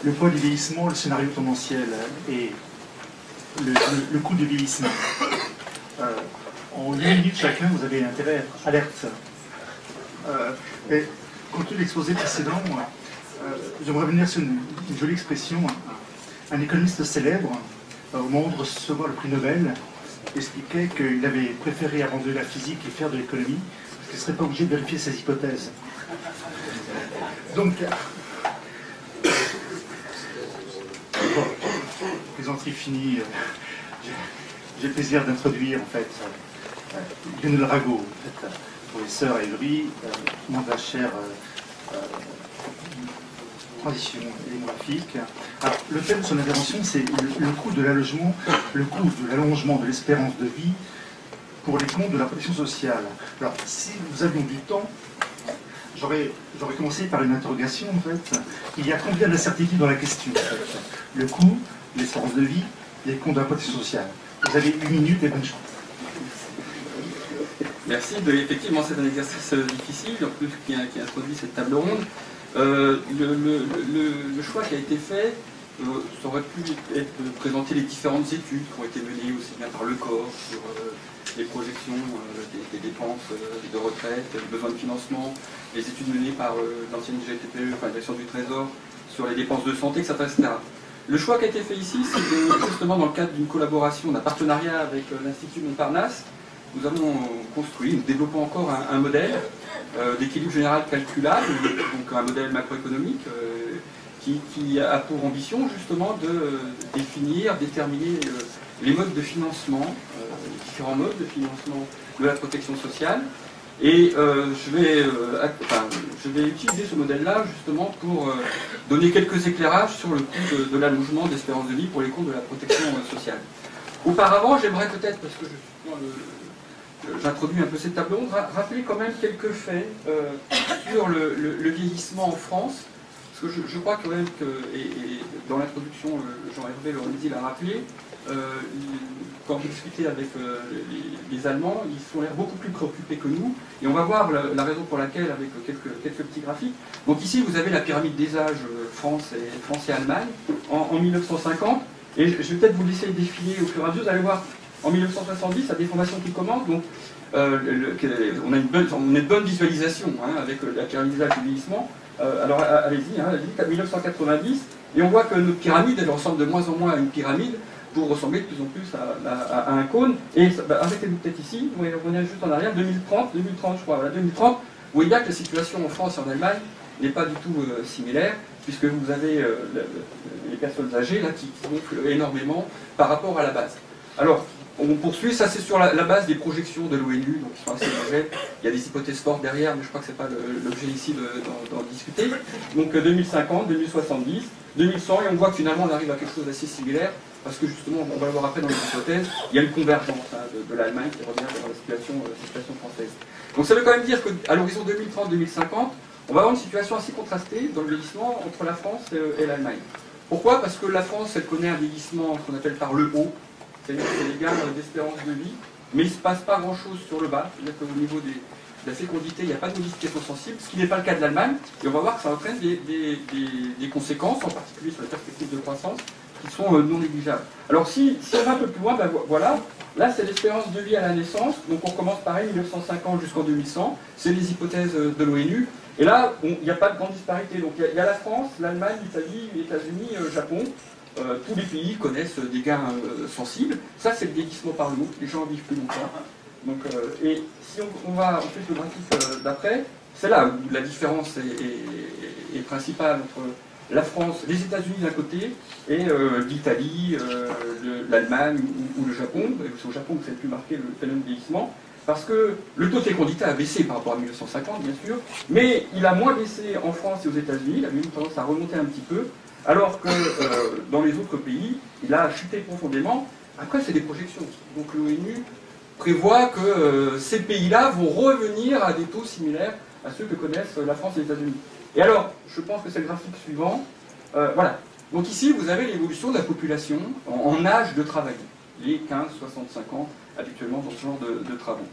le poids du vieillissement, le scénario tendanciel et le coût du vieillissement. En 8 minutes chacun, vous avez intérêt à être alerte. Et compte tenu de l'exposé précédent, j'aimerais revenir sur une jolie expression. Un économiste célèbre, au moment de recevoir le prix Nobel, expliquait qu'il avait préféré abandonner la physique et faire de l'économie, parce qu'il ne serait pas obligé de vérifier ses hypothèses. Donc, plaisanterie finie, j'ai le plaisir d'introduire, en fait, Lionel Rago, en fait, professeur à Évry, membre de la chaire transition démographique. Alors, le thème de son intervention, c'est le coût de l'allongement, de l'espérance de vie pour les comptes de la protection sociale. Alors, si nous avions du temps, j'aurais commencé par une interrogation, en fait. Il y a combien d'incertitudes dans la question, en fait? Le coût, l'espérance de vie, les comptes de la protection sociale. Vous avez 8 minutes et bonne chance. Merci. Effectivement, c'est un exercice difficile, en plus qui introduit cette table ronde. Le choix qui a été fait, ça aurait pu être de présenter les différentes études qui ont été menées aussi bien par le corps sur les projections des dépenses de retraite, les besoins de financement, les études menées par l'ancienne GTPE, enfin la direction du Trésor, sur les dépenses de santé, etc., etc. Le choix qui a été fait ici, c'est que justement dans le cadre d'une collaboration, d'un partenariat avec l'Institut Montparnasse, nous avons construit, nous développons encore un modèle d'équilibre général calculable, donc un modèle macroéconomique qui a pour ambition justement de déterminer les modes de financement, les différents modes de financement de la protection sociale. Et je vais utiliser ce modèle-là justement pour donner quelques éclairages sur le coût de l'allongement d'espérance de vie pour les comptes de la protection sociale. Auparavant, j'aimerais peut-être, parce que j'introduis un peu cette table ronde, rappeler quand même quelques faits sur le vieillissement en France, parce que je crois quand même que, et dans l'introduction, Jean-Hervé Lorenzi l'a rappelé, quand j'ai discuté avec les Allemands, ils sont l'air beaucoup plus préoccupés que nous, et on va voir la raison pour laquelle avec quelques petits graphiques. Donc ici, vous avez la pyramide des âges France et Allemagne en 1950, et je vais peut-être vous laisser défiler au fur et à mesure, vous allez voir. En 1970, la déformation qui commence, donc on a une bonne visualisation avec la pyramide des âges du vieillissement. Alors allez-y, 1990, et on voit que notre pyramide, elle ressemble de moins en moins à une pyramide pour ressembler de plus en plus à un cône. Et arrêtez-vous peut-être ici, vous revenez juste en arrière, 2030 je crois, voilà, 2030, vous voyez bien que la situation en France et en Allemagne n'est pas du tout similaire, puisque vous avez les personnes âgées là, qui gonflent énormément par rapport à la base. Alors, on poursuit, ça c'est sur la base des projections de l'ONU, donc qui sont assez légères. Il y a des hypothèses fortes derrière, mais je crois que ce n'est pas l'objet ici d'en discuter. Donc 2050, 2070, 2100, et on voit que finalement on arrive à quelque chose d'assez similaire, parce que justement, on va le voir après dans les hypothèses, il y a une convergence de l'Allemagne qui revient vers la situation française. Donc ça veut quand même dire qu'à l'horizon 2030-2050, on va avoir une situation assez contrastée dans le vieillissement entre la France et l'Allemagne. Pourquoi? Parce que la France, elle connaît un vieillissement qu'on appelle par le haut, c'est-à-dire les gains d'espérance de vie, mais il ne se passe pas grand-chose sur le bas, c'est-à-dire qu'au niveau de la fécondité, il n'y a pas de modification sensible, ce qui n'est pas le cas de l'Allemagne, et on va voir que ça entraîne des conséquences, en particulier sur la perspective de croissance, qui sont non négligeables. Alors si on va un peu plus loin, ben voilà, là c'est l'espérance de vie à la naissance, donc on commence pareil, 1950 jusqu'en 2100, c'est les hypothèses de l'ONU, et là, il n'y a pas de grande disparité, donc il y a la France, l'Allemagne, l'Italie, les États-Unis, Japon. Tous les pays connaissent des gains sensibles. Ça, c'est le vieillissement par le haut. Les gens vivent plus longtemps. Donc, et si on va ensuite le graphique d'après, c'est là où la différence est principale entre la France, les États-Unis d'un côté, et l'Italie, l'Allemagne ou le Japon. C'est au Japon que c'est le plus marqué le phénomène de vieillissement. Parce que le taux de fécondité a baissé par rapport à 1950, bien sûr, mais il a moins baissé en France et aux États-Unis. Il a même tendance à remonter un petit peu. Alors que dans les autres pays, il a chuté profondément. Après, c'est des projections. Donc l'ONU prévoit que ces pays-là vont revenir à des taux similaires à ceux que connaissent la France et les États-Unis. Et alors, je pense que c'est le graphique suivant. Voilà. Donc ici, vous avez l'évolution de la population en âge de travailler. Les 15-65 ans habituellement dans ce genre de travaux.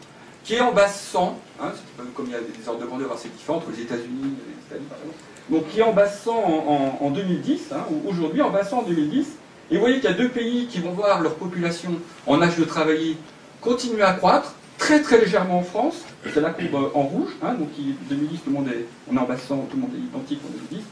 qui est en base 100, hein, comme il y a des ordres de grandeur assez différents entre les États-Unis et les États-Unis par exemple, donc qui est en base 100 en 2010, hein, aujourd'hui en base 100 en 2010, et vous voyez qu'il y a deux pays qui vont voir leur population en âge de travailler continuer à croître, très très légèrement en France, c'est la courbe en rouge, hein, donc 2010 tout le monde on est en base 100, tout le monde est identique en 2010,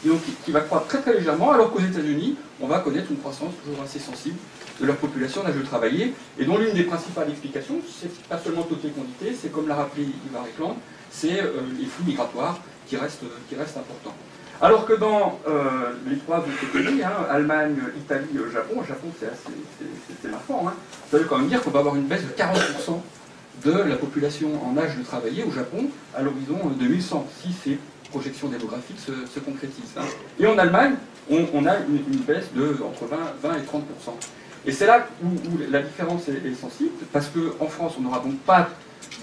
et donc qui va croître très très légèrement, alors qu'aux États-Unis, on va connaître une croissance toujours assez sensible de leur population en âge de travailler, et dont l'une des principales explications, c'est pas seulement le taux de fécondité, c'est comme l'a rappelé Ivar Ekland, c'est les flux migratoires qui restent importants. Alors que dans les trois autres pays, hein, Allemagne, Italie, Japon c'est marquant, hein, ça veut quand même dire qu'on va avoir une baisse de 40% de la population en âge de travailler au Japon à l'horizon 2100, si ces projections démographiques se concrétisent. Hein. Et en Allemagne, on a une baisse de entre 20 et 30%. Et c'est là où la différence est sensible, parce qu'en France, on n'aura donc pas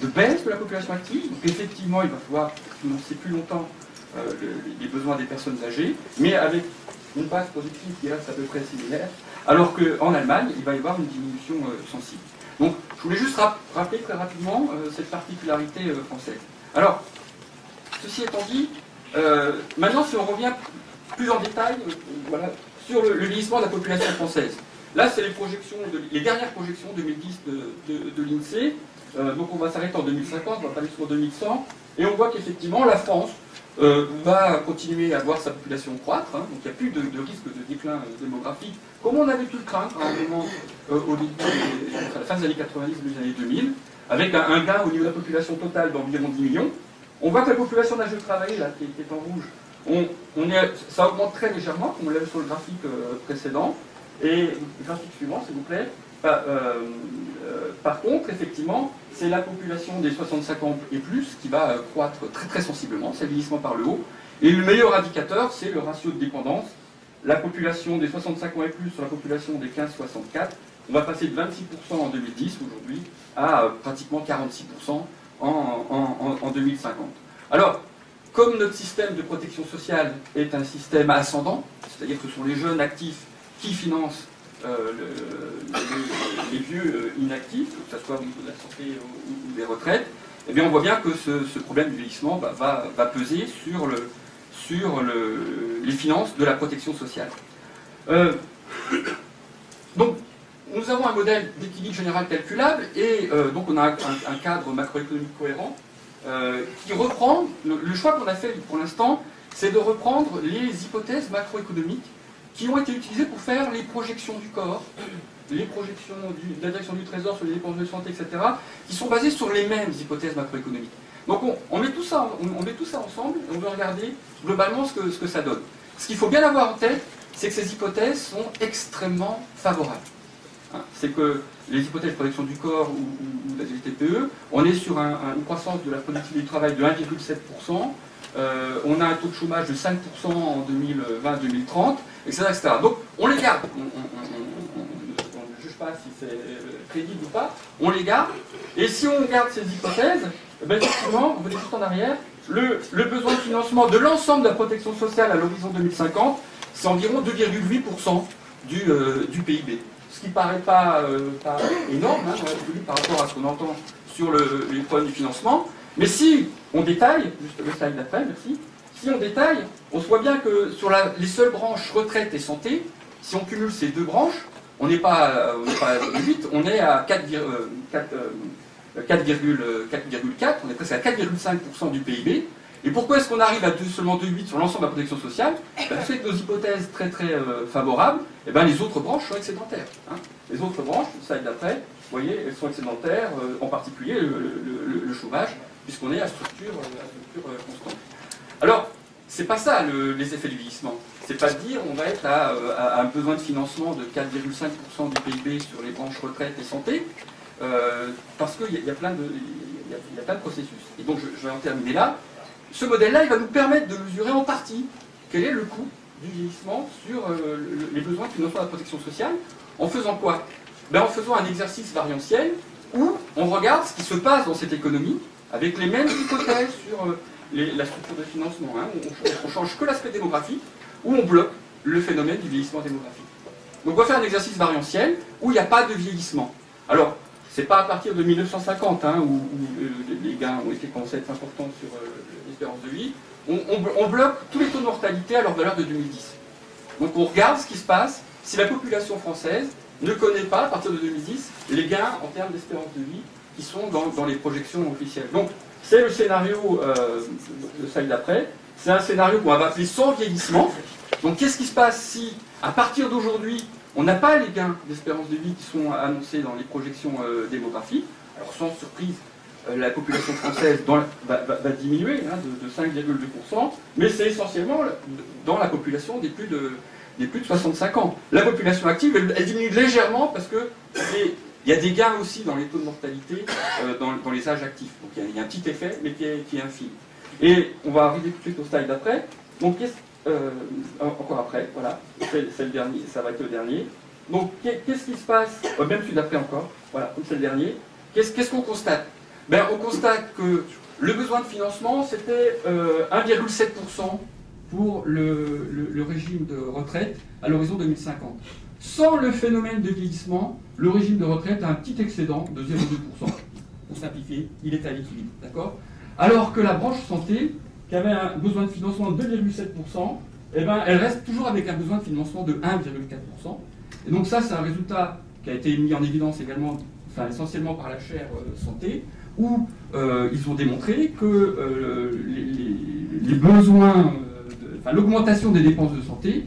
de baisse de la population active, donc effectivement, il va falloir financer plus longtemps les besoins des personnes âgées, mais avec une base productive qui reste à peu près similaire, alors qu'en Allemagne, il va y avoir une diminution sensible. Donc, je voulais juste rappeler très rapidement cette particularité française. Alors, ceci étant dit, maintenant, si on revient plus en détail voilà, sur le vieillissement de la population française. Là, c'est les dernières projections 2010 de l'INSEE. Donc, on va s'arrêter en 2050, on va pas aller sur 2100, et on voit qu'effectivement, la France va continuer à voir sa population croître, hein, donc il n'y a plus de risque de déclin démographique, comme on avait pu le craindre à un moment au début, à la fin des années 90 et des années 2000, avec un gain au niveau de la population totale d'environ 10 millions. On voit que la population d'âge de travail, là, qui est en rouge, ça augmente très légèrement, comme on l'a vu sur le graphique précédent, et le graphique suivant, s'il vous plaît. Par contre, effectivement, c'est la population des 65 ans et plus qui va croître très très sensiblement, c'est le vieillissement par le haut. Et le meilleur indicateur, c'est le ratio de dépendance. La population des 65 ans et plus sur la population des 15-64, on va passer de 26% en 2010 aujourd'hui à pratiquement 46% en 2050. Alors, comme notre système de protection sociale est un système ascendant, c'est-à-dire que ce sont les jeunes actifs qui financent les vieux inactifs, que ce soit au niveau de la santé ou des retraites, eh bien on voit bien que ce problème du vieillissement va peser sur les finances de la protection sociale. Donc, nous avons un modèle d'équilibre général calculable et donc on a un cadre macroéconomique cohérent qui reprend, le choix qu'on a fait pour l'instant, c'est de reprendre les hypothèses macroéconomiques qui ont été utilisées pour faire les projections du corps, les projections de la direction du Trésor sur les dépenses de santé, etc., qui sont basées sur les mêmes hypothèses macroéconomiques. Donc on met tout ça ensemble et on veut regarder globalement ce que ça donne. Ce qu'il faut bien avoir en tête, c'est que ces hypothèses sont extrêmement favorables. Hein, c'est que les hypothèses de protection du corps ou de la TPE, on est sur une croissance de la productivité du travail de 1,7%, on a un taux de chômage de 5% en 2020-2030, etc., etc. Donc on les garde, on ne juge pas si c'est crédible ou pas, on les garde, et si on garde ces hypothèses, ben effectivement, vous voyez juste en arrière, le besoin de financement de l'ensemble de la protection sociale à l'horizon 2050, c'est environ 2,8% du PIB. Ce qui ne paraît pas énorme, hein, par rapport à ce qu'on entend sur les problèmes du financement. Mais si on détaille, juste le slide d'après, merci, si on détaille, on se voit bien que sur les seules branches retraite et santé, si on cumule ces deux branches, on n'est pas à 8, on est à 4,4, on est presque à 4,5% du PIB. Et pourquoi est-ce qu'on arrive à seulement 2,8 sur l'ensemble de la protection sociale? Parce que nos hypothèses très très favorables, et ben les autres branches sont excédentaires. Hein. Les autres branches, le slide d'après, vous voyez, elles sont excédentaires, en particulier le chômage, puisqu'on est à structure constante. Alors, c'est pas ça les effets du vieillissement. C'est pas de dire on va être à un besoin de financement de 4,5% du PIB sur les branches retraite et santé, parce qu'il y a plein de processus. Et donc je vais en terminer là. Ce modèle-là, il va nous permettre de mesurer en partie quel est le coût du vieillissement sur les besoins de financement de la protection sociale. En faisant quoi? En faisant un exercice variantiel où on regarde ce qui se passe dans cette économie avec les mêmes hypothèses sur la structure de financement. Hein. On ne change que l'aspect démographique, où on bloque le phénomène du vieillissement démographique. Donc on va faire un exercice variantiel où il n'y a pas de vieillissement. Alors, c'est pas à partir de 1950 hein, où les gains ont été commencé à être importants sur l'espérance de vie. On bloque tous les taux de mortalité à leur valeur de 2010. Donc on regarde ce qui se passe si la population française ne connaît pas, à partir de 2010, les gains en termes d'espérance de vie qui sont dans les projections officielles. Donc c'est le scénario de celle d'après. C'est un scénario qu'on va appeler sans vieillissement. Donc qu'est-ce qui se passe si, à partir d'aujourd'hui, on n'a pas les gains d'espérance de vie qui sont annoncés dans les projections démographiques? Alors sans surprise, la population française va diminuer hein, de 5,2%, mais c'est essentiellement dans la population des plus de 65 ans. La population active, elle diminue légèrement parce que il y a des gains aussi dans les taux de mortalité dans les âges actifs. Donc il y a un petit effet, mais qui est infime. Et on va arriver tout de suite au slide d'après. Donc encore après, voilà, c'est le dernier, ça va être le dernier. Donc qu'est-ce qui se passe, même celui d'après encore, voilà, comme c'est le dernier. Qu'est-ce qu'on constate? Ben, on constate que le besoin de financement, c'était 1,7% pour le régime de retraite à l'horizon 2050. Sans le phénomène de vieillissement, le régime de retraite a un petit excédent de 0,2%. Pour simplifier, il est à l'équilibre, d'accord? Alors que la branche santé, qui avait un besoin de financement de 2,7%, eh ben, elle reste toujours avec un besoin de financement de 1,4%. Et donc ça, c'est un résultat qui a été mis en évidence également, enfin essentiellement par la chaire santé, où ils ont démontré que les besoins, l'augmentation des dépenses de santé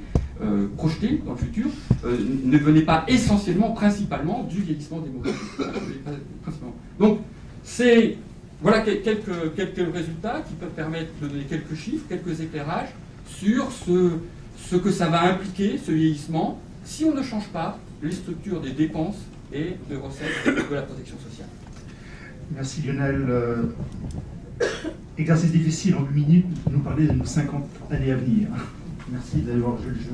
projetées dans le futur ne venait pas essentiellement, principalement, du vieillissement démographique. Donc, voilà quelques résultats qui peuvent permettre de donner quelques chiffres, quelques éclairages sur ce que ça va impliquer, ce vieillissement, si on ne change pas les structures des dépenses et de recettes de la protection sociale. Merci Lionel. Exercice difficile en 8 minutes, nous parler de nos 50 années à venir. Merci d'avoir joué le jeu.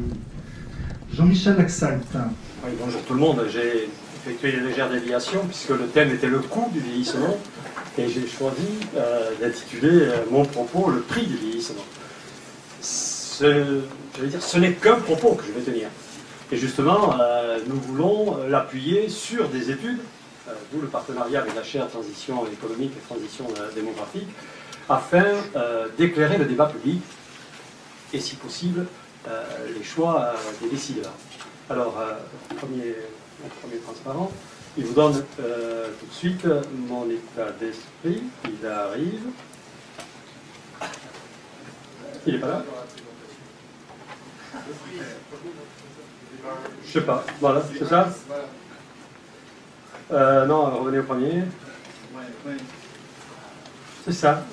Jean-Michel Laxalt. Oui, bonjour tout le monde. J'ai effectué une légère déviation puisque le thème était le coût du vieillissement et j'ai choisi d'intituler mon propos le prix du vieillissement. Ce n'est qu'un propos que je vais tenir. Et justement, nous voulons l'appuyer sur des études, d'où le partenariat avec la chaire Transition économique et Transition démographique, afin d'éclairer le débat public et, si possible, les choix des décideurs. Alors, premier transparent, il vous donne tout de suite mon état d'esprit. Il arrive. Il n'est pas là? Je sais pas. Voilà, c'est ça? Non, revenez au premier. C'est ça.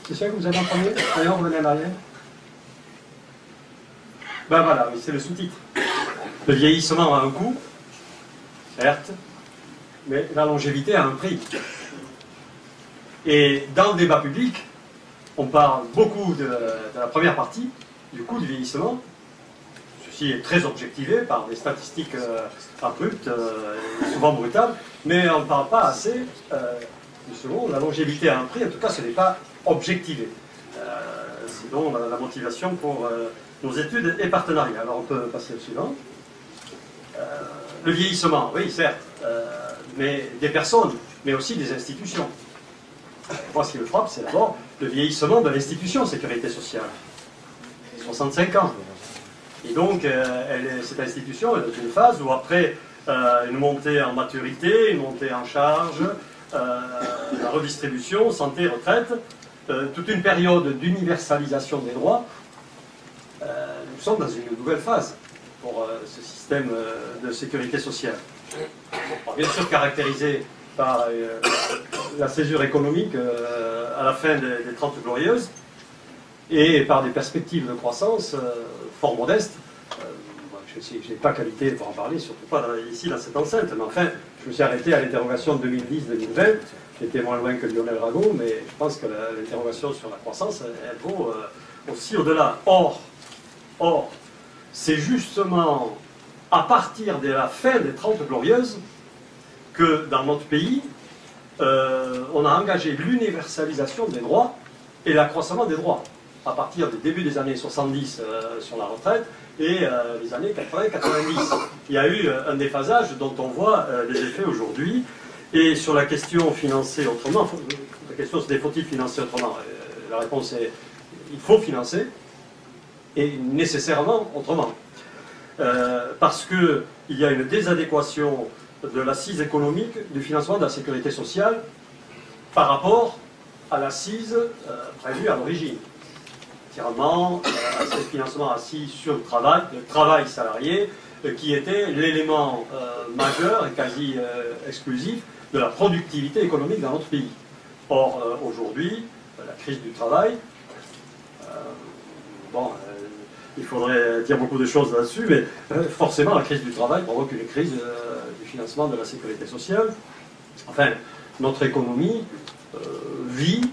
C'est ça que vous avez en premier? D'ailleurs, revenez en arrière. Ben voilà, c'est le sous-titre. Le vieillissement a un coût, certes, mais la longévité a un prix. Et dans le débat public, on parle beaucoup de la première partie, du coût du vieillissement. Ceci est très objectivé par des statistiques abruptes, souvent brutales, mais on ne parle pas assez du second. La longévité a un prix, en tout cas ce n'est pas objectivé. Sinon, la motivation pour nos études et partenariats. Alors on peut passer au suivant. Le vieillissement, oui, certes, mais des personnes, mais aussi des institutions. Moi, ce qui me frappe, c'est d'abord le vieillissement de l'institution sécurité sociale. 65 ans. Et donc, cette institution est dans une phase où, après une montée en maturité, une montée en charge, la redistribution, santé, retraite, toute une période d'universalisation des droits, nous sommes dans une nouvelle phase pour ce système de sécurité sociale. Alors, bien sûr caractérisé par la césure économique à la fin des 30 Glorieuses et par des perspectives de croissance fort modestes. Je n'ai pas qualité pour en parler, surtout pas ici dans cette enceinte, mais enfin, je me suis arrêté à l'interrogation 2010-2020. J'étais moins loin que Lionel Rago, mais je pense que l'interrogation sur la croissance, elle vaut aussi au-delà. Or, c'est justement à partir de la fin des 30 Glorieuses que dans notre pays, on a engagé l'universalisation des droits et l'accroissement des droits. À partir du début des années 70 sur la retraite et les années 80-90. Il y a eu un déphasage dont on voit les effets aujourd'hui. Et sur la question financer autrement, la question c'est faut-il financer autrement? La réponse est il faut financer, et nécessairement autrement. Parce qu'il y a une désadéquation de l'assise économique du financement de la sécurité sociale par rapport à l'assise prévue à l'origine. Entièrement, c'est le financement assis sur le travail salarié, qui était l'élément majeur et quasi exclusif de la productivité économique dans notre pays. Or, aujourd'hui, la crise du travail, il faudrait dire beaucoup de choses là-dessus, mais forcément, la crise du travail provoque une crise du financement de la sécurité sociale. Enfin, notre économie vit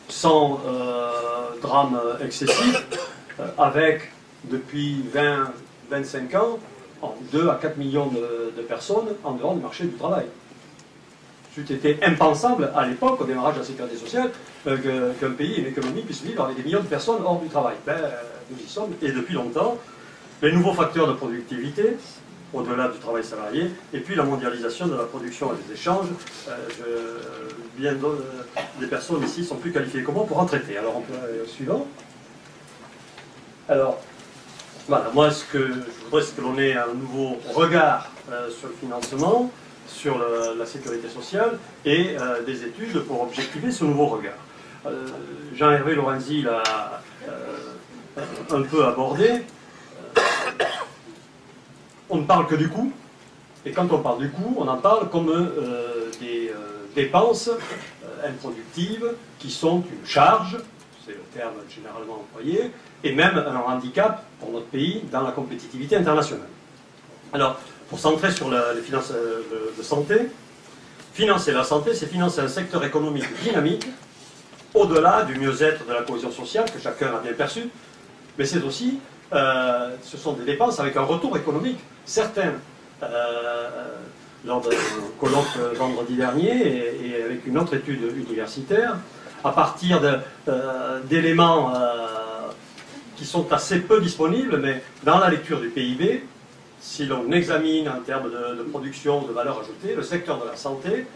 sans drame excessif, avec, depuis 20-25 ans, 2 à 4 millions de personnes en dehors du marché du travail. C'était impensable à l'époque, au démarrage de la sécurité sociale, qu'un pays, une économie puisse vivre avec des millions de personnes hors du travail. Nous y sommes, et depuis longtemps. Les nouveaux facteurs de productivité, au-delà du travail salarié, et puis la mondialisation de la production et des échanges. Bien des personnes ici sont plus qualifiées que moi pour en traiter. Alors, on peut aller au suivant. Alors, voilà, moi, ce que je voudrais, c'est que l'on ait un nouveau regard sur le financement, sur la sécurité sociale, et des études pour objectiver ce nouveau regard. Jean-Hervé Lorenzi l'a un peu abordé. On ne parle que du coût, et quand on parle du coût, on en parle comme des dépenses improductives qui sont une charge, c'est le terme généralement employé, et même un handicap pour notre pays dans la compétitivité internationale. Alors, pour centrer sur les finances de santé, financer la santé, c'est financer un secteur économique dynamique, au-delà du mieux-être de la cohésion sociale, que chacun a bien perçu, mais c'est aussi, ce sont des dépenses avec un retour économique. Certains, lors d'un colloque vendredi dernier, et avec une autre étude universitaire, à partir d'éléments qui sont assez peu disponibles, mais dans la lecture du PIB, si l'on examine en termes de production, de valeur ajoutée, le secteur de la santé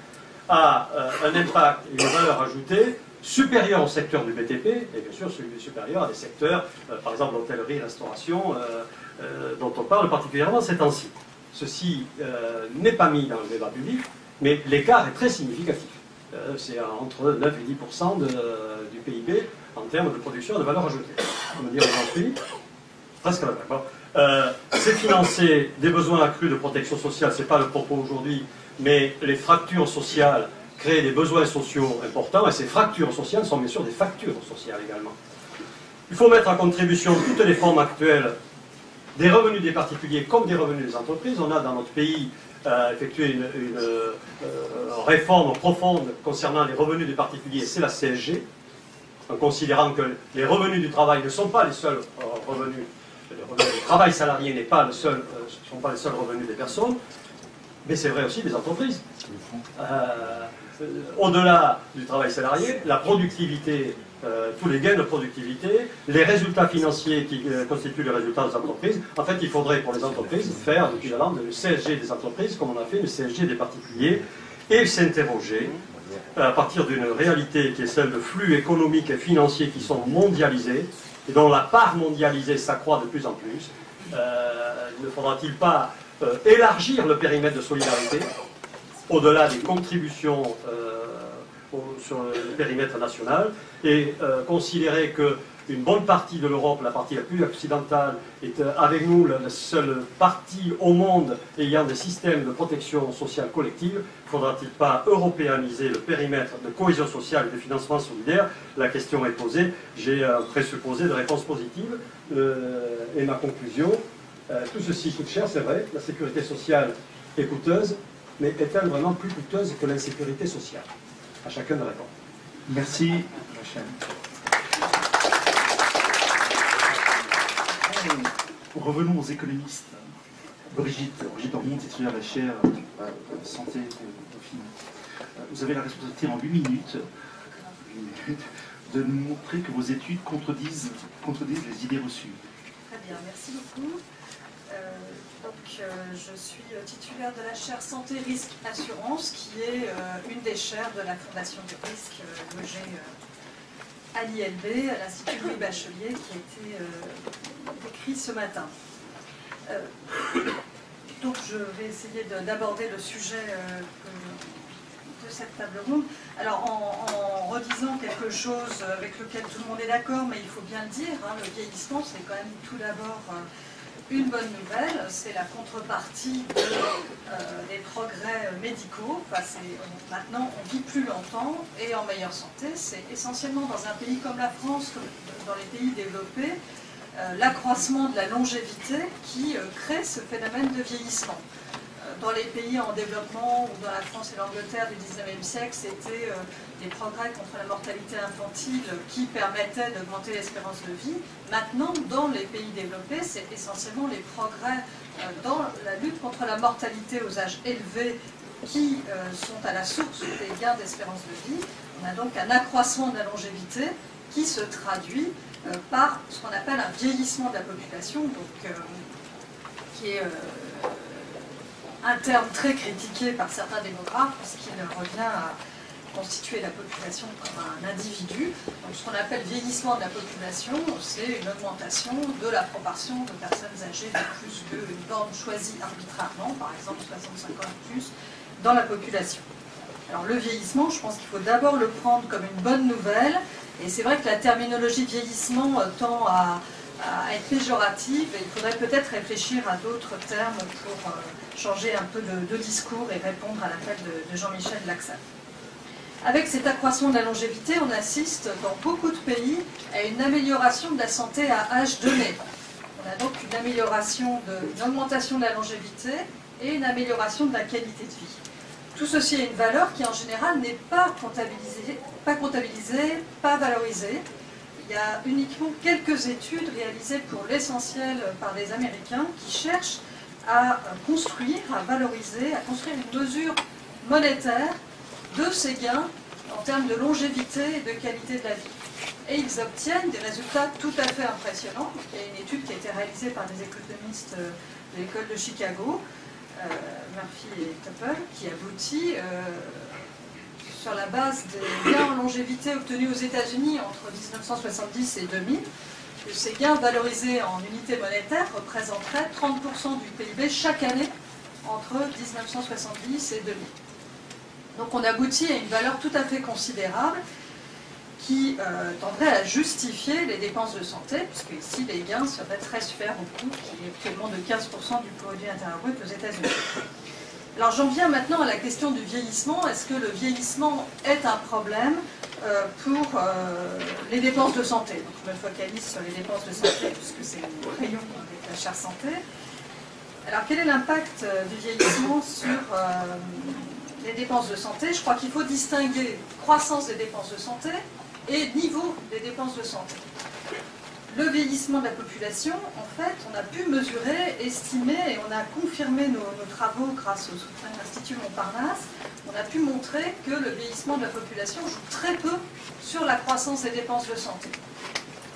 a un impact et une valeur ajoutée supérieur au secteur du BTP, et bien sûr supérieur à des secteurs, par exemple l'hôtellerie, restauration, dont on parle particulièrement ces temps-ci. Ceci n'est pas mis dans le débat public, mais l'écart est très significatif. C'est entre 9 et 10% du PIB en termes de production et de valeur ajoutée. On va dire dans ce pays, presque la même. C'est financer des besoins accrus de protection sociale, ce n'est pas le propos aujourd'hui, mais les fractures sociales créent des besoins sociaux importants, et ces fractures sociales sont bien sûr des factures sociales également. Il faut mettre en contribution toutes les formes actuelles des revenus des particuliers comme des revenus des entreprises. On a dans notre pays effectué une réforme profonde concernant les revenus des particuliers, c'est la CSG, en considérant que les revenus du travail ne sont pas les seuls revenus. Le travail salarié n'est pas ne sont pas les seuls revenus des personnes, mais c'est vrai aussi des entreprises. Au-delà du travail salarié, la productivité, tous les gains de productivité, les résultats financiers qui constituent les résultats des entreprises. En fait, il faudrait pour les entreprises faire l'équivalent de CSG des entreprises, comme on a fait le CSG des particuliers, et s'interroger à partir d'une réalité qui est celle de flux économiques et financiers qui sont mondialisés, et dont la part mondialisée s'accroît de plus en plus. Ne faudra-t-il pas élargir le périmètre de solidarité au-delà des contributions sur le périmètre national, et considérer qu'une bonne partie de l'Europe, la partie la plus occidentale, est avec nous la seule partie au monde ayant des systèmes de protection sociale collective. Ne faudra-t-il pas européaniser le périmètre de cohésion sociale et de financement solidaire? La question est posée. J'ai un présupposé de réponse positive. Et ma conclusion, tout ceci coûte cher, c'est vrai. La sécurité sociale est coûteuse, mais est-elle vraiment plus coûteuse que l'insécurité sociale? À chacun de répondre. Merci, Rachel. Revenons aux économistes. Brigitte Ormond, titulaire de la chaire santé Dauphine. Vous avez la responsabilité en 8 minutes de nous montrer que vos études contredisent les idées reçues. Très Bien, merci beaucoup. Je suis titulaire de la chaire Santé, Risque, Assurance, qui est une des chaires de la Fondation du Risque, logée à l'ILB, à l'Institut Louis Bachelier, qui a été écrit ce matin. Donc je vais essayer d'aborder le sujet de cette table ronde. Alors en redisant quelque chose avec lequel tout le monde est d'accord, mais il faut bien le dire, hein, le vieillissement c'est quand même tout d'abord une bonne nouvelle, c'est la contrepartie des progrès médicaux. Enfin, maintenant on vit plus longtemps et en meilleure santé. C'est essentiellement dans un pays comme la France, comme dans les pays développés, l'accroissement de la longévité qui crée ce phénomène de vieillissement. Dans les pays en développement, ou dans la France et l'Angleterre du 19e siècle, c'était des progrès contre la mortalité infantile qui permettaient d'augmenter l'espérance de vie. Maintenant, dans les pays développés, c'est essentiellement les progrès dans la lutte contre la mortalité aux âges élevés qui sont à la source des gains d'espérance de vie. On a donc un accroissement de la longévité qui se traduit par ce qu'on appelle un vieillissement de la population, donc, qui est un terme très critiqué par certains démographes, puisqu'il revient à constituer la population comme un individu. Donc ce qu'on appelle vieillissement de la population, c'est une augmentation de la proportion de personnes âgées de plus qu'une borne choisie arbitrairement, par exemple 65 ans et plus, dans la population. Alors le vieillissement, je pense qu'il faut d'abord le prendre comme une bonne nouvelle, et c'est vrai que la terminologie vieillissement tend à être péjorative, et il faudrait peut-être réfléchir à d'autres termes pour changer un peu de discours et répondre à l'appel de Jean-Michel Laxat. Avec cet accroissement de la longévité, on assiste dans beaucoup de pays à une amélioration de la santé à âge donné. On a donc une amélioration, une augmentation de la longévité et une amélioration de la qualité de vie. Tout ceci a une valeur qui en général n'est pas comptabilisée, pas valorisée. Il y a uniquement quelques études réalisées pour l'essentiel par des Américains qui cherchent à construire, à valoriser, à construire une mesure monétaire de ces gains en termes de longévité et de qualité de la vie. Et ils obtiennent des résultats tout à fait impressionnants. Il y a une étude qui a été réalisée par des économistes de l'école de Chicago, Murphy et Topol, qui aboutit sur la base des gains en longévité obtenus aux États-Unis entre 1970 et 2000, que ces gains valorisés en unités monétaires représenteraient 30% du PIB chaque année entre 1970 et 2000. Donc on aboutit à une valeur tout à fait considérable qui tendrait à justifier les dépenses de santé, puisque ici les gains seraient très supérieurs au coût qui est actuellement de 15% du produit intérieur brut aux États-Unis. Alors j'en viens maintenant à la question du vieillissement. Est-ce que le vieillissement est un problème pour les dépenses de santé? Donc je me focalise sur les dépenses de santé puisque c'est le rayon de la chaire santé. Alors quel est l'impact du vieillissement sur les dépenses de santé? Je crois qu'il faut distinguer croissance des dépenses de santé et niveau des dépenses de santé. Le vieillissement de la population, en fait, on a pu mesurer, estimer, et on a confirmé nos travaux grâce au soutien de l'Institut Montparnasse, on a pu montrer que le vieillissement de la population joue très peu sur la croissance des dépenses de santé.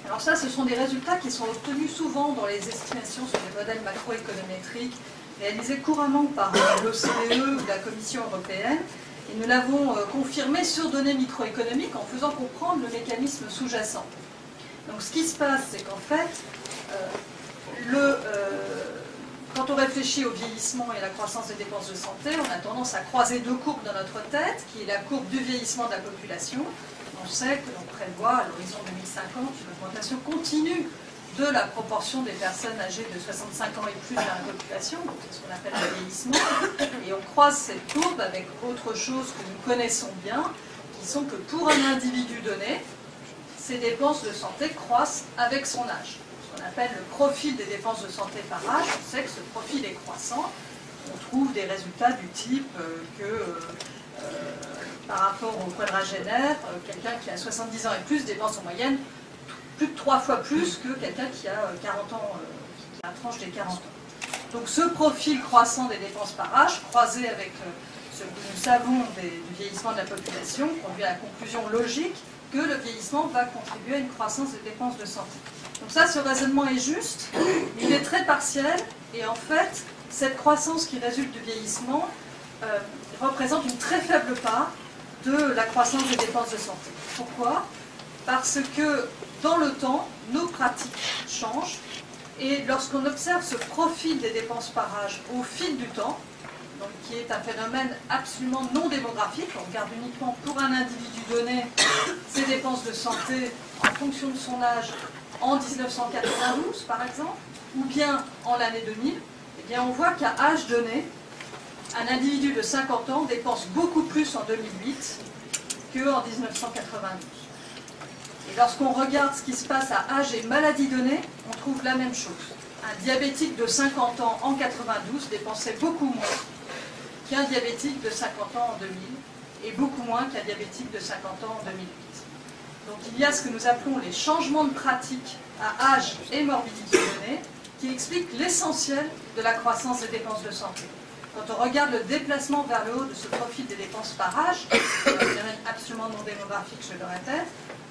Alors ça, ce sont des résultats qui sont obtenus souvent dans les estimations sur les modèles macroéconométriques réalisés couramment par l'OCDE ou la Commission européenne, et nous l'avons confirmé sur données microéconomiques en faisant comprendre le mécanisme sous-jacent. Donc ce qui se passe, c'est qu'en fait, quand on réfléchit au vieillissement et à la croissance des dépenses de santé, on a tendance à croiser deux courbes dans notre tête, qui est la courbe du vieillissement de la population. On sait que l'on prévoit à l'horizon 2050 une augmentation continue de la proportion des personnes âgées de 65 ans et plus dans la population, donc c'est ce qu'on appelle le vieillissement. Et on croise cette courbe avec autre chose que nous connaissons bien, qui sont que pour un individu donné, ses dépenses de santé croissent avec son âge. Ce qu'on appelle le profil des dépenses de santé par âge, on sait que ce profil est croissant. On trouve des résultats du type par rapport au quadragénaire, quelqu'un qui a 70 ans et plus dépense en moyenne plus de 3 fois plus que quelqu'un qui a 40 ans, qui a la tranche des 40 ans. Donc ce profil croissant des dépenses par âge, croisé avec ce que nous savons du vieillissement de la population, conduit à la conclusion logique que le vieillissement va contribuer à une croissance des dépenses de santé. Donc ça, ce raisonnement est juste, il est très partiel, et en fait, cette croissance qui résulte du vieillissement représente une très faible part de la croissance des dépenses de santé. Pourquoi? Parce que dans le temps, nos pratiques changent, et lorsqu'on observe ce profil des dépenses par âge au fil du temps, donc qui est un phénomène absolument non démographique, on regarde uniquement pour un individu donné ses dépenses de santé en fonction de son âge en 1992 par exemple, ou bien en l'année 2000, eh bien on voit qu'à âge donné, un individu de 50 ans dépense beaucoup plus en 2008 qu'en 1992. Et lorsqu'on regarde ce qui se passe à âge et maladie donnée, on trouve la même chose. Un diabétique de 50 ans en 92 dépensait beaucoup moins qu'un diabétique de 50 ans en 2000 et beaucoup moins qu'un diabétique de 50 ans en 2008. Donc il y a ce que nous appelons les changements de pratique à âge et morbidité donnée qui expliquent l'essentiel de la croissance des dépenses de santé. Quand on regarde le déplacement vers le haut de ce profil des dépenses par âge, un phénomène absolument non démographique, je le répète,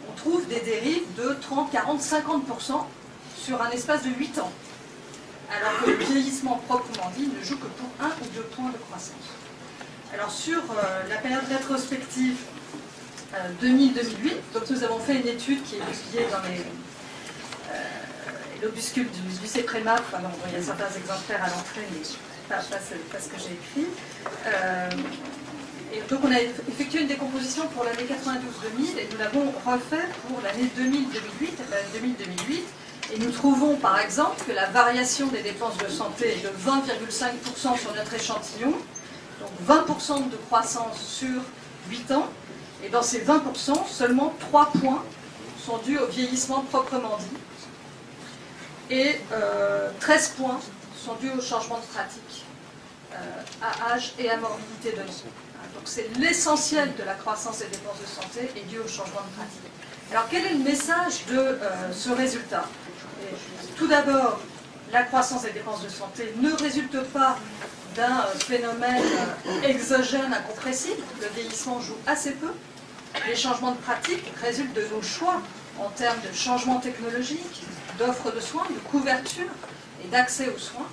on trouve des dérives de 30, 40, 50% sur un espace de 8 ans. Alors que le vieillissement proprement dit ne joue que pour 1 ou 2 points de croissance. Alors sur la période rétrospective 2000-2008, donc nous avons fait une étude qui est publiée dans l'opuscule du CEPREMA, enfin, il y a certains exemplaires à l'entrée, mais pas ce que j'ai écrit. Et donc on a effectué une décomposition pour l'année 92-2000 et nous l'avons refait pour l'année 2000-2008. Et nous trouvons par exemple que la variation des dépenses de santé est de 20,5% sur notre échantillon, donc 20% de croissance sur 8 ans. Et dans ces 20%, seulement 3 points sont dus au vieillissement proprement dit. Et 13 points sont dus au changement de pratique à âge et à morbidité donnée. Donc c'est l'essentiel de la croissance des dépenses de santé est dû au changement de pratique. Alors quel est le message de ce résultat? Tout d'abord, la croissance des dépenses de santé ne résulte pas d'un phénomène exogène incompressible. Le vieillissement joue assez peu. Les changements de pratique résultent de nos choix en termes de changement technologique, d'offres de soins, de couverture et d'accès aux soins.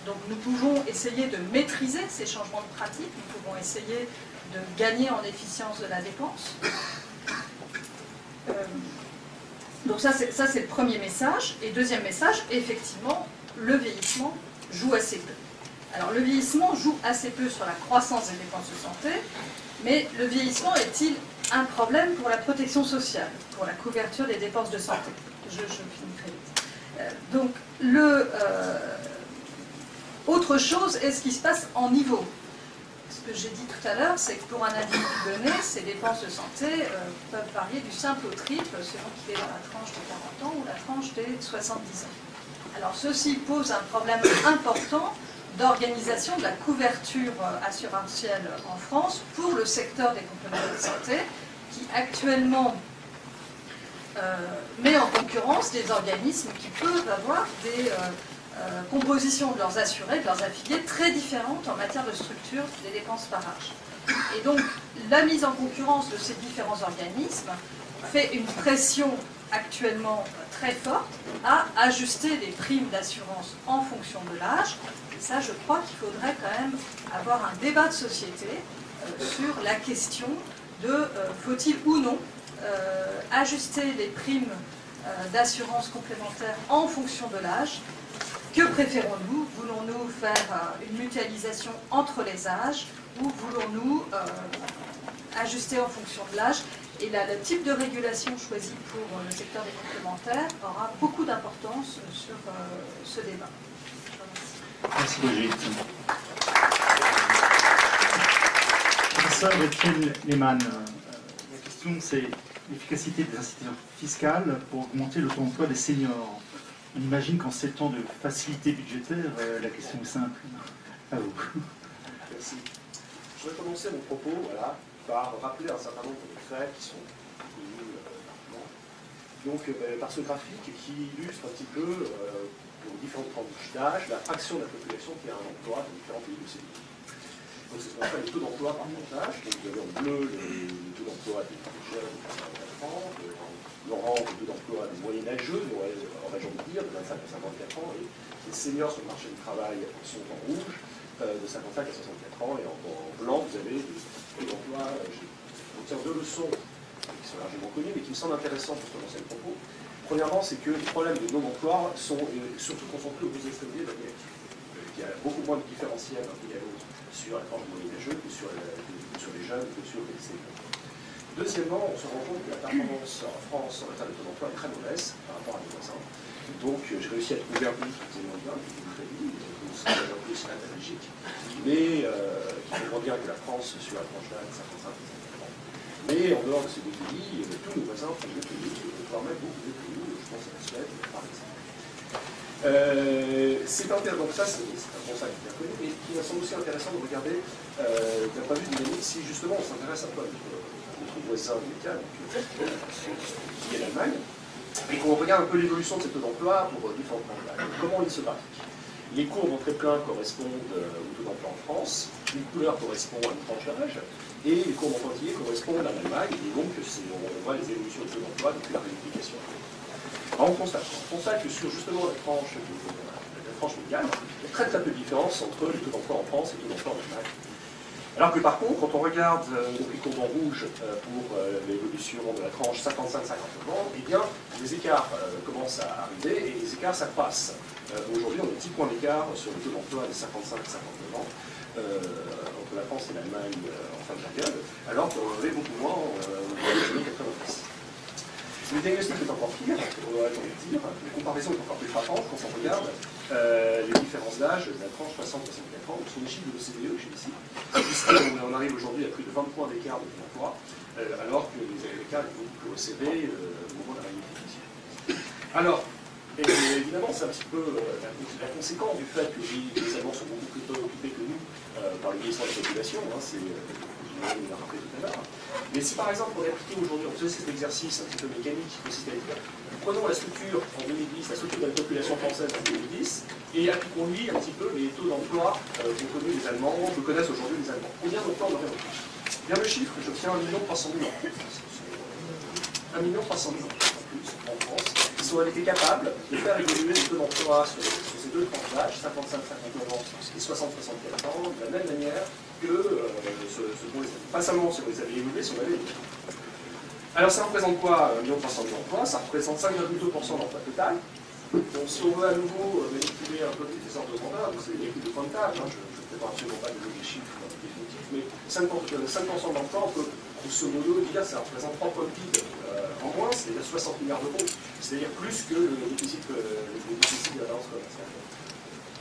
Donc nous pouvons essayer de maîtriser ces changements de pratique, nous pouvons essayer de gagner en efficience de la dépense. Donc ça c'est le premier message. Et deuxième message, effectivement, le vieillissement joue assez peu. Alors le vieillissement joue assez peu sur la croissance des dépenses de santé, mais le vieillissement est-il un problème pour la protection sociale, pour la couverture des dépenses de santé? Je finis très vite. Donc autre chose est ce qui se passe en niveau. Ce que j'ai dit tout à l'heure, c'est que pour un individu donné, ses dépenses de santé peuvent varier du simple au triple selon qu'il est dans la tranche des 40 ans ou la tranche des 70 ans. Alors ceci pose un problème important d'organisation de la couverture assurantielle en France pour le secteur des complémentaires de santé qui actuellement met en concurrence des organismes qui peuvent avoir des compositions de leurs assurés, de leurs affiliés très différentes en matière de structure des dépenses par âge. Et donc la mise en concurrence de ces différents organismes fait une pression actuellement très forte à ajuster les primes d'assurance en fonction de l'âge. Et ça, je crois qu'il faudrait quand même avoir un débat de société sur la question de faut-il ou non ajuster les primes d'assurance complémentaire en fonction de l'âge. Que préférons-nous? Voulons-nous faire une mutualisation entre les âges ou voulons-nous ajuster en fonction de l'âge? Et là, le type de régulation choisi pour le secteur des complémentaires aura beaucoup d'importance sur ce débat. Merci Brigitte. Professeur Étienne Lehmann, la question c'est l'efficacité des incitations fiscales pour augmenter le taux d'emploi des seniors. On imagine qu'en ces temps de facilité budgétaire, la question est simple. À vous. Merci. Je vais commencer mon propos par rappeler un certain nombre de faits qui sont connus donc par ce graphique qui illustre un petit peu pour différentes tranches d'âge la fraction de la population qui a un emploi dans différents pays de l'OCDE. Donc c'est ce qu'on appelle le taux d'emploi par tranche d'âge. Donc vous avez en bleu le taux d'emploi des jeunes ans, le rang de taux d'emploi des moyenâgeux, aurais-je envie de dire, de 25 à 54 ans, et les seniors sur le marché du travail sont en rouge, de 55 à 64 ans, et en blanc, vous avez des taux d'emploi. Je retiens deux leçons qui sont largement connues, mais qui me semblent intéressantes pour commencer le propos. Premièrement, c'est que les problèmes de non-emploi sont surtout concentrés aux deux extrémités de la dialectique. Il y a beaucoup moins de différentiel d'un pays à l'autre sur la tranche moyenâgeuse que sur les jeunes, que sur les seniors. Deuxièmement, on se rend compte que la performance en France en matière de taux d'emploi est très mauvaise par rapport à nos voisins. Donc j'ai réussi à trouver un pays qui faisait moins bien, qui était très bien, un peu aussi la Belgique, mais qui fait moins bien que la France sur la tranche d'âge 55 et 54 ans. Mais en dehors de ces deux pays, tous nos voisins font mieux que nous, voire même beaucoup mieux que nous, je pense à la Suède, par exemple. C'est intéressant, donc ça c'est un constat bien connu, mais qui me semble aussi intéressant de regarder d'un point de vue dynamique si justement on s'intéresse un peu à notre voisin immédiat, qui est l'Allemagne, et qu'on regarde un peu l'évolution de ces taux d'emploi pour différentes tranches d'âge. Comment ils se pratiquent. Les courbes en très plein correspondent au taux d'emploi en France, une couleur correspond à une tranche d'âge, et les courbes en pointillés correspondent à l'Allemagne, et donc on voit les évolutions du taux d'emploi depuis la réunification. On constate que sur justement la tranche médiane, il y a très peu de différence entre le taux d'emploi en France et le taux d'emploi en Allemagne. Alors que par contre, quand on regarde les courbes en rouge pour l'évolution de la tranche 55-59 ans, eh bien, les écarts commencent à arriver et les écarts s'accroissent. Aujourd'hui, on a 10 points d'écart sur le taux d'emploi des 55-59 ans entre la France et l'Allemagne en fin de période, alors qu'on en avait beaucoup moins dans les années 90. Le diagnostic est encore pire, j'ai envie de dire, la comparaison est encore plus frappante quand on regarde les différences d'âge de la tranche 60-64 ans, ce sont des chiffres de l'OCDE que j'ai ici, puisqu'on arrive aujourd'hui à plus de 20 points d'écart de taux d'emploi, alors que les écarts étaient beaucoup plus resserrés au moment de la réunification. Alors, évidemment, c'est un petit peu la conséquence du fait que les Allemands sont beaucoup plus préoccupés que nous par le vieillissement de la population, c'est on l'a rappelé tout à l'heure. Mais si par exemple on appliquait aujourd'hui, on faisait cet exercice un petit peu mécanique qui consiste à dire, prenons la structure en 2010, la structure de la population française en 2010, et appliquons-lui un petit peu les taux d'emploi qu'ont connus les Allemands, que connaissent aujourd'hui les Allemands. Combien d'emplois on aurait en plus? Bien le chiffre, j'obtiens 1 300 000 en plus. 1 300 000 en plus en France, qui ont été capables de faire évoluer les taux d'emploi sur ces deux tranches d'âge, 55-59 ans et 60-64 ans, de la même manière que pas seulement si on les avait évolués, si on avait évolué. Alors ça représente quoi 1 300 000 emplois? Ça représente 5,2% d'emploi total. Donc si on veut à nouveau manipuler un peu les ordres de grandeur, donc c'est les coups de point de table, je ne prépare absolument pas de des chiffres définitifs, mais 5% d'emploi, on peut grosso modo dire que ça représente 3 points de PIB en moins, c'est-à-dire 60 milliards d'euros, c'est-à-dire plus que le déficit de la balance commerciale.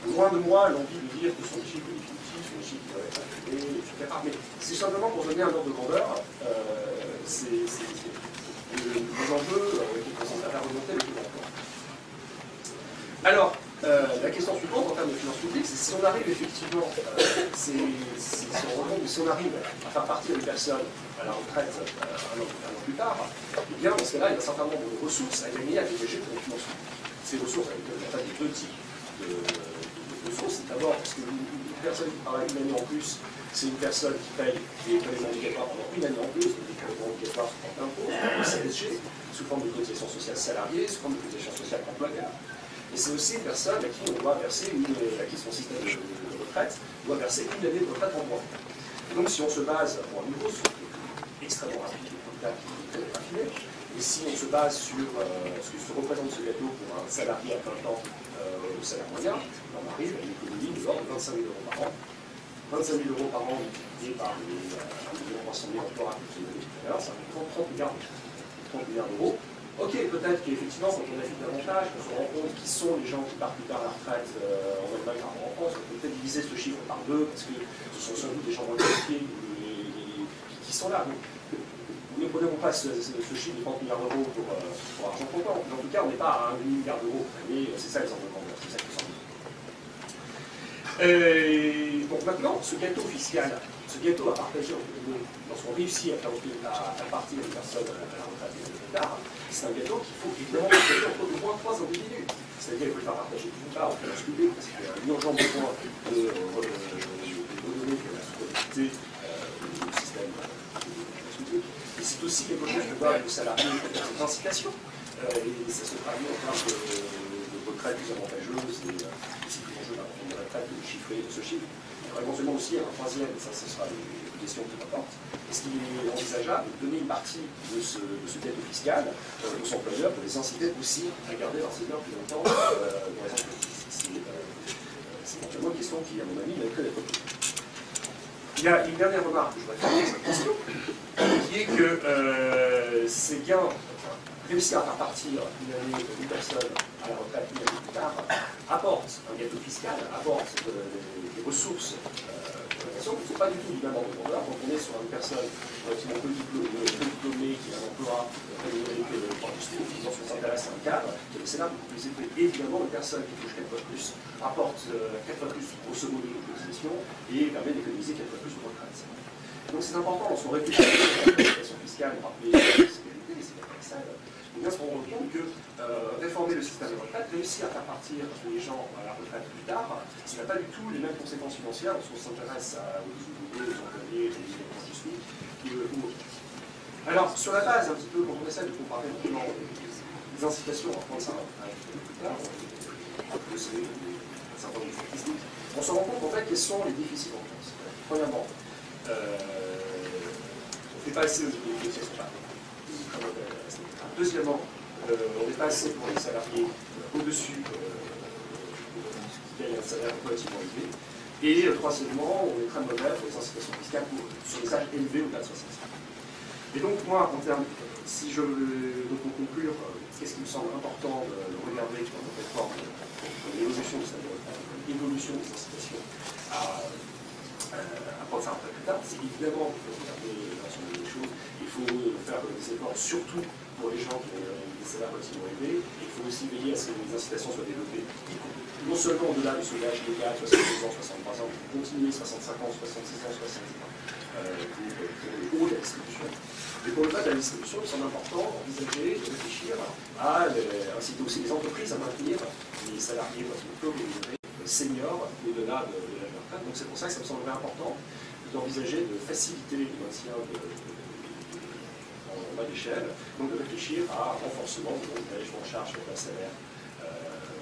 Loin de moi l'envie de dire que ce sont des chiffres définitifs, sont des chiffres qui doivent être calculés, etc. Mais c'est simplement pour donner un ordre de grandeur, les enjeux qui consistent à faire remonter le taux d'emploi. Alors, la question suivante en termes de finances publiques, c'est si on arrive effectivement, si on arrive à faire partir les personnes à la retraite un an plus tard, eh bien dans ce cas-là, il y a un certain nombre de ressources à gagner, à dégager pour les finances publiques. Ces ressources, elles peuvent être de deux types de sources. D'abord, parce qu'une personne qui travaille une année en plus, c'est une personne qui paye des prélèvements obligatoires pendant une année en plus, des prélèvements obligatoires sous forme d'impôt, CSG, sous forme de cotisation sociale salariée, sous forme de cotisation sociale employeur. Et c'est aussi une personne à qui on doit verser, à qui son système de retraite doit verser une année de retraite en moins. Et donc si on se base, pour un nouveau, sur extrêmement rapide, qui est très raffiné, et si on se base sur ce que se représente ce gâteau pour un salarié à plein temps au salaire moyen, on arrive à une économie de l'ordre de 25 000 € par an. 25 000 € par an multiplié par les 1 300 000 emplois que vous avez dit tout à l'heure, ça fait 30 milliards d'euros. Ok, peut-être qu'effectivement, quand on a vu davantage, qu'on se rend compte qui sont les gens qui partent plus tard à la retraite en Allemagne par rapport en France, on peut peut-être diviser ce chiffre par deux, parce que ce sont sans doute des gens retraités qui sont là. Donc, ne prenons pas ce chiffre de 30 milliards d'euros pour argent comptant. Mais en tout cas, on n'est pas à 1,5 milliard d'euros. Et c'est ça les enjeux grandeurs, c'est ça qui semble. Donc maintenant, ce gâteau fiscal, ce gâteau à partager entre nous, lorsqu'on réussit à faire partir les personnes à la retraite plus tard, c'est un gâteau qu'il faut évidemment partager entre au moins 3 individus. C'est-à-dire qu'il faut le faire partager d'une part aux finances publiques, parce qu'il y a un urgent besoin de redonner de la souveraineté au système public. Et c'est c'est aussi quelque chose que doivent les salariés cette incitation. Et ça se traduit en termes de retraite plus avantageuse et aussi plus enjeux de retraite chiffré de ce chiffre. Il y aura éventuellement aussi un troisième, et ça ce sera une question qui m'apporte. Est-ce qu'il est envisageable de donner une partie de ce gâteau fiscal aux employeurs pour les inciter aussi à garder leurs seniors plus longtemps dans les entreprises? C'est éventuellement une question qui, à mon avis, mériterait d'être posée. Il y a une dernière remarque que je voudrais faire sur cette question, qui est que ces gains, réussir à faire partir une personne à la retraite une année plus tard, apporte un gâteau fiscal, apporte des ressources pour la nation qui ne sont pas du tout du même ordre de grandeur. Quand on est sur une personne relativement peu diplômée, qui a un emploi rémunéré que le droit du SMIC, qui s'intéresse à un cadre, qui est le Sénat beaucoup plus élevé. Évidemment, une personne qui touche 4 fois plus apporte 4 fois plus grosso modo de cotisation et permet d'économiser 4 fois plus de retraite. Donc c'est important, lorsqu'on réfléchit à la législation fiscale, rappeler les sécurités, les sécurités, on vient se rendre compte que réformer le système de retraite, réussir à faire partir les gens à la retraite plus tard, ça n'a pas du tout les mêmes conséquences financières lorsqu'on s'intéresse aux ouvriers, aux employés, aux dépenses du SMIC ou autres. Alors, sur la base, un petit peu, quand on essaie de comparer maintenant les incitations à prendre sa retraite plus tard, un certain nombre de statistiques, on se rend compte en fait quels sont les déficits en France. Premièrement, on ne fait pas assez aux négociations par deuxièmement, on n'est pas assez pour les salariés au-dessus qui gagnent un salaire relativement élevé. Et troisièmement, on est très mauvais pour les incitations fiscales sur les âges élevés au-delà de 65 ans. Et donc moi, en termes, si je veux donc conclure, qu'est-ce qui me semble important de regarder dans notre réforme pour l'évolution du salaire de retraite, l'évolution des incitations à prendre sa retraite plus tard, c'est évidemment qu'il faut regarder l'ensemble des choses. Il faut faire des efforts surtout pour les gens qui ont des salaires relativement élevés. Il faut aussi veiller à ce que les incitations soient développées, non seulement au-delà du sondage légal, 62 ans, 63 ans, pour continuer 65 ans, 66 ans, 70 ans, pour le haut de la distribution. Mais pour le bas de la distribution, il semble important d'envisager, de réfléchir à inciter aussi les entreprises à maintenir les salariés relativement peu rémunérés, seniors, au-delà de l'âge de la retraite. Donc c'est pour ça que ça me semblerait important d'envisager de faciliter le maintien en bas d'échelle, donc de réfléchir à un renforcement de l'allègement en charge pour le salaire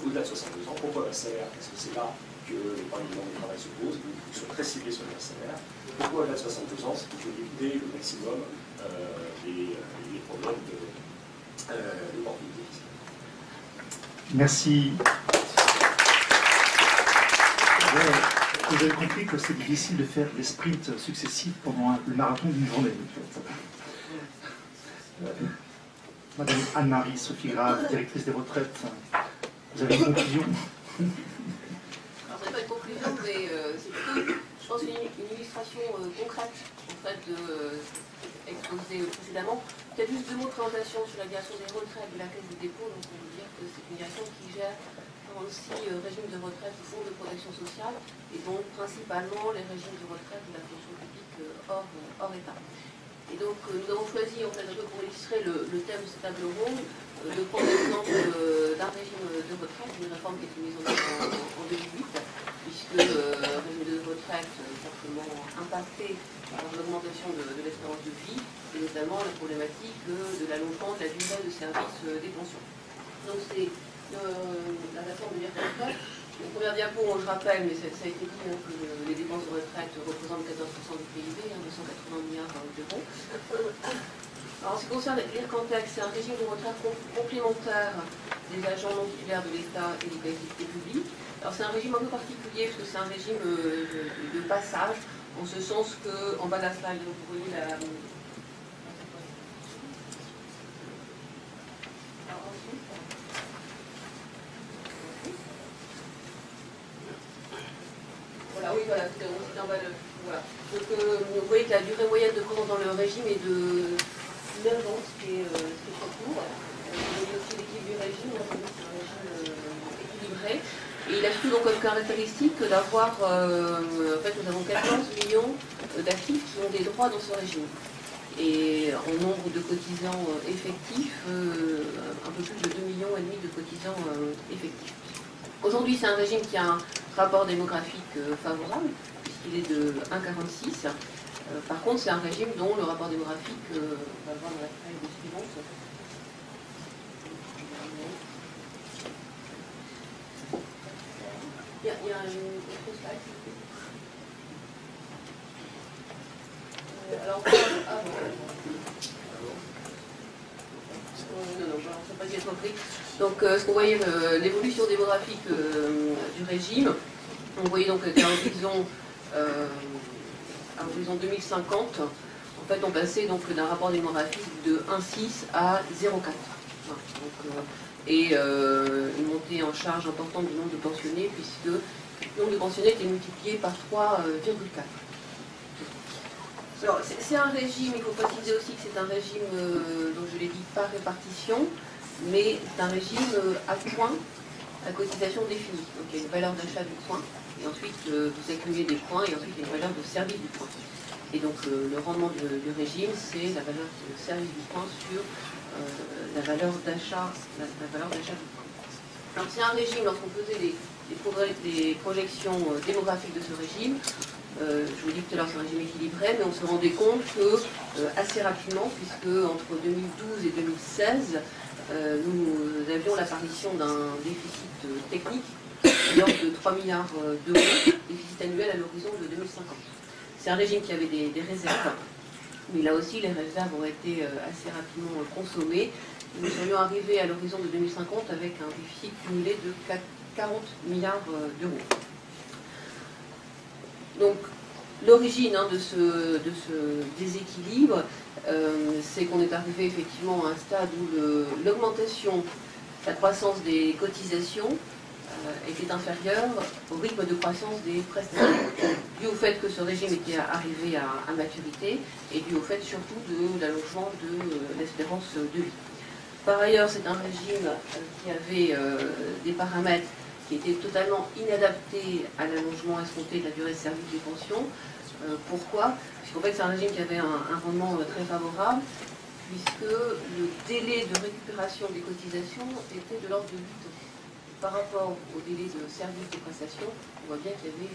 au-delà de 62 ans. Pourquoi le salaire? Parce que c'est là que le problème du travail se pose, donc il faut très ciblé sur le salaire. Pourquoi au-delà de 62 ans? C'est qu'il faut éviter le maximum les problèmes d'opportunité fiscale. Merci. Vous avez compris que c'est difficile de faire des sprints successifs pendant le marathon d'une journée. Madame Anne-Marie Sophie Grave, directrice des retraites, vous avez une conclusion? Alors, ce n'est pas une conclusion, mais c'est plutôt, je pense, une illustration concrète en fait, exposée précédemment. Peut-être juste 2 mots de présentation sur la direction des retraites de la Caisse des dépôts. Donc, on veut dire que c'est une direction qui gère 46 régimes de retraite du Fonds de protection sociale et donc principalement les régimes de retraite de la fonction publique hors État. Et donc nous avons choisi, en fait, un peu pour illustrer le thème de cette table ronde, de prendre l'exemple d'un régime de retraite, d'une réforme qui a été mise en œuvre en 2008, puisque le régime de retraite est fortement impacté par l'augmentation de l'espérance de vie, et notamment la problématique de l'allongement de la durée de service des pensions. Donc c'est la réforme de l'IRPEF. La première diapo, je rappelle, mais ça a été dit, hein, que les dépenses de retraite représentent 14% du PIB, 280 milliards d'euros. Alors, en ce qui concerne l'IRCANTEC, c'est un régime de retraite complémentaire des agents non titulaires de l'État et des collectivités publiques. Alors, c'est un régime un peu particulier, parce que c'est un régime de passage, en ce sens que, en bas de la slide, vous voyez la... Voilà, oui, voilà, c'était en bas de... Voilà. Donc, vous voyez que la durée moyenne de présence dans le régime est de 9 ans, ce qui est très court. Vous voyez aussi l'équipe du régime, c'est un régime équilibré. Et il a surtout donc comme caractéristique d'avoir, en fait, nous avons 14 millions d'actifs qui ont des droits dans ce régime. Et en nombre de cotisants effectifs, un peu plus de 2,5 millions de cotisants effectifs. Aujourd'hui, c'est un régime qui a un rapport démographique favorable, puisqu'il est de 1,46. Par contre, c'est un régime dont le rapport démographique, on va voir dans la slide suivante. Il y a une autre slide. Alors, non, ça n'a pas dû être compris. Donc, ce qu'on voyait, l'évolution démographique du régime, on voyait donc qu'à l'horizon 2050, en fait, on passait donc d'un rapport démographique de 1,6 à 0,4. Et une montée en charge importante du nombre de pensionnés, puisque le nombre de pensionnés était multiplié par 3,4. Alors, c'est un régime, il faut préciser aussi que c'est un régime, donc je l'ai dit, par répartition, mais c'est un régime à points, à cotisation définie. Donc il y a une valeur d'achat du point, et ensuite vous accumulez des points, et ensuite il y a une valeur de service du point. Et donc le rendement du régime, c'est la valeur de service du point sur la valeur d'achat du point. Alors c'est un régime, lorsqu'on faisait les projections démographiques de ce régime, je vous dis tout à l'heure c'est un régime équilibré, mais on se rendait compte que assez rapidement, puisque entre 2012 et 2016, nous avions l'apparition d'un déficit technique de l'ordre de 3 milliards d'euros, déficit annuel à l'horizon de 2050. C'est un régime qui avait des réserves, mais là aussi les réserves ont été assez rapidement consommées. Nous serions arrivés à l'horizon de 2050 avec un déficit cumulé de 40 milliards d'euros. Donc, l'origine de ce déséquilibre, c'est qu'on est arrivé effectivement à un stade où l'augmentation, la croissance des cotisations était inférieure au rythme de croissance des prestations, dû au fait que ce régime était arrivé à maturité et dû au fait surtout de l'allongement de l'espérance de vie. Par ailleurs, c'est un régime qui avait des paramètres qui étaient totalement inadaptés à l'allongement escompté de la durée de service des pensions. Pourquoi? Puisqu'en fait, c'est un régime qui avait un rendement très favorable, puisque le délai de récupération des cotisations était de l'ordre de 8 ans. Par rapport au délai de service des prestations, on voit bien qu'il y avait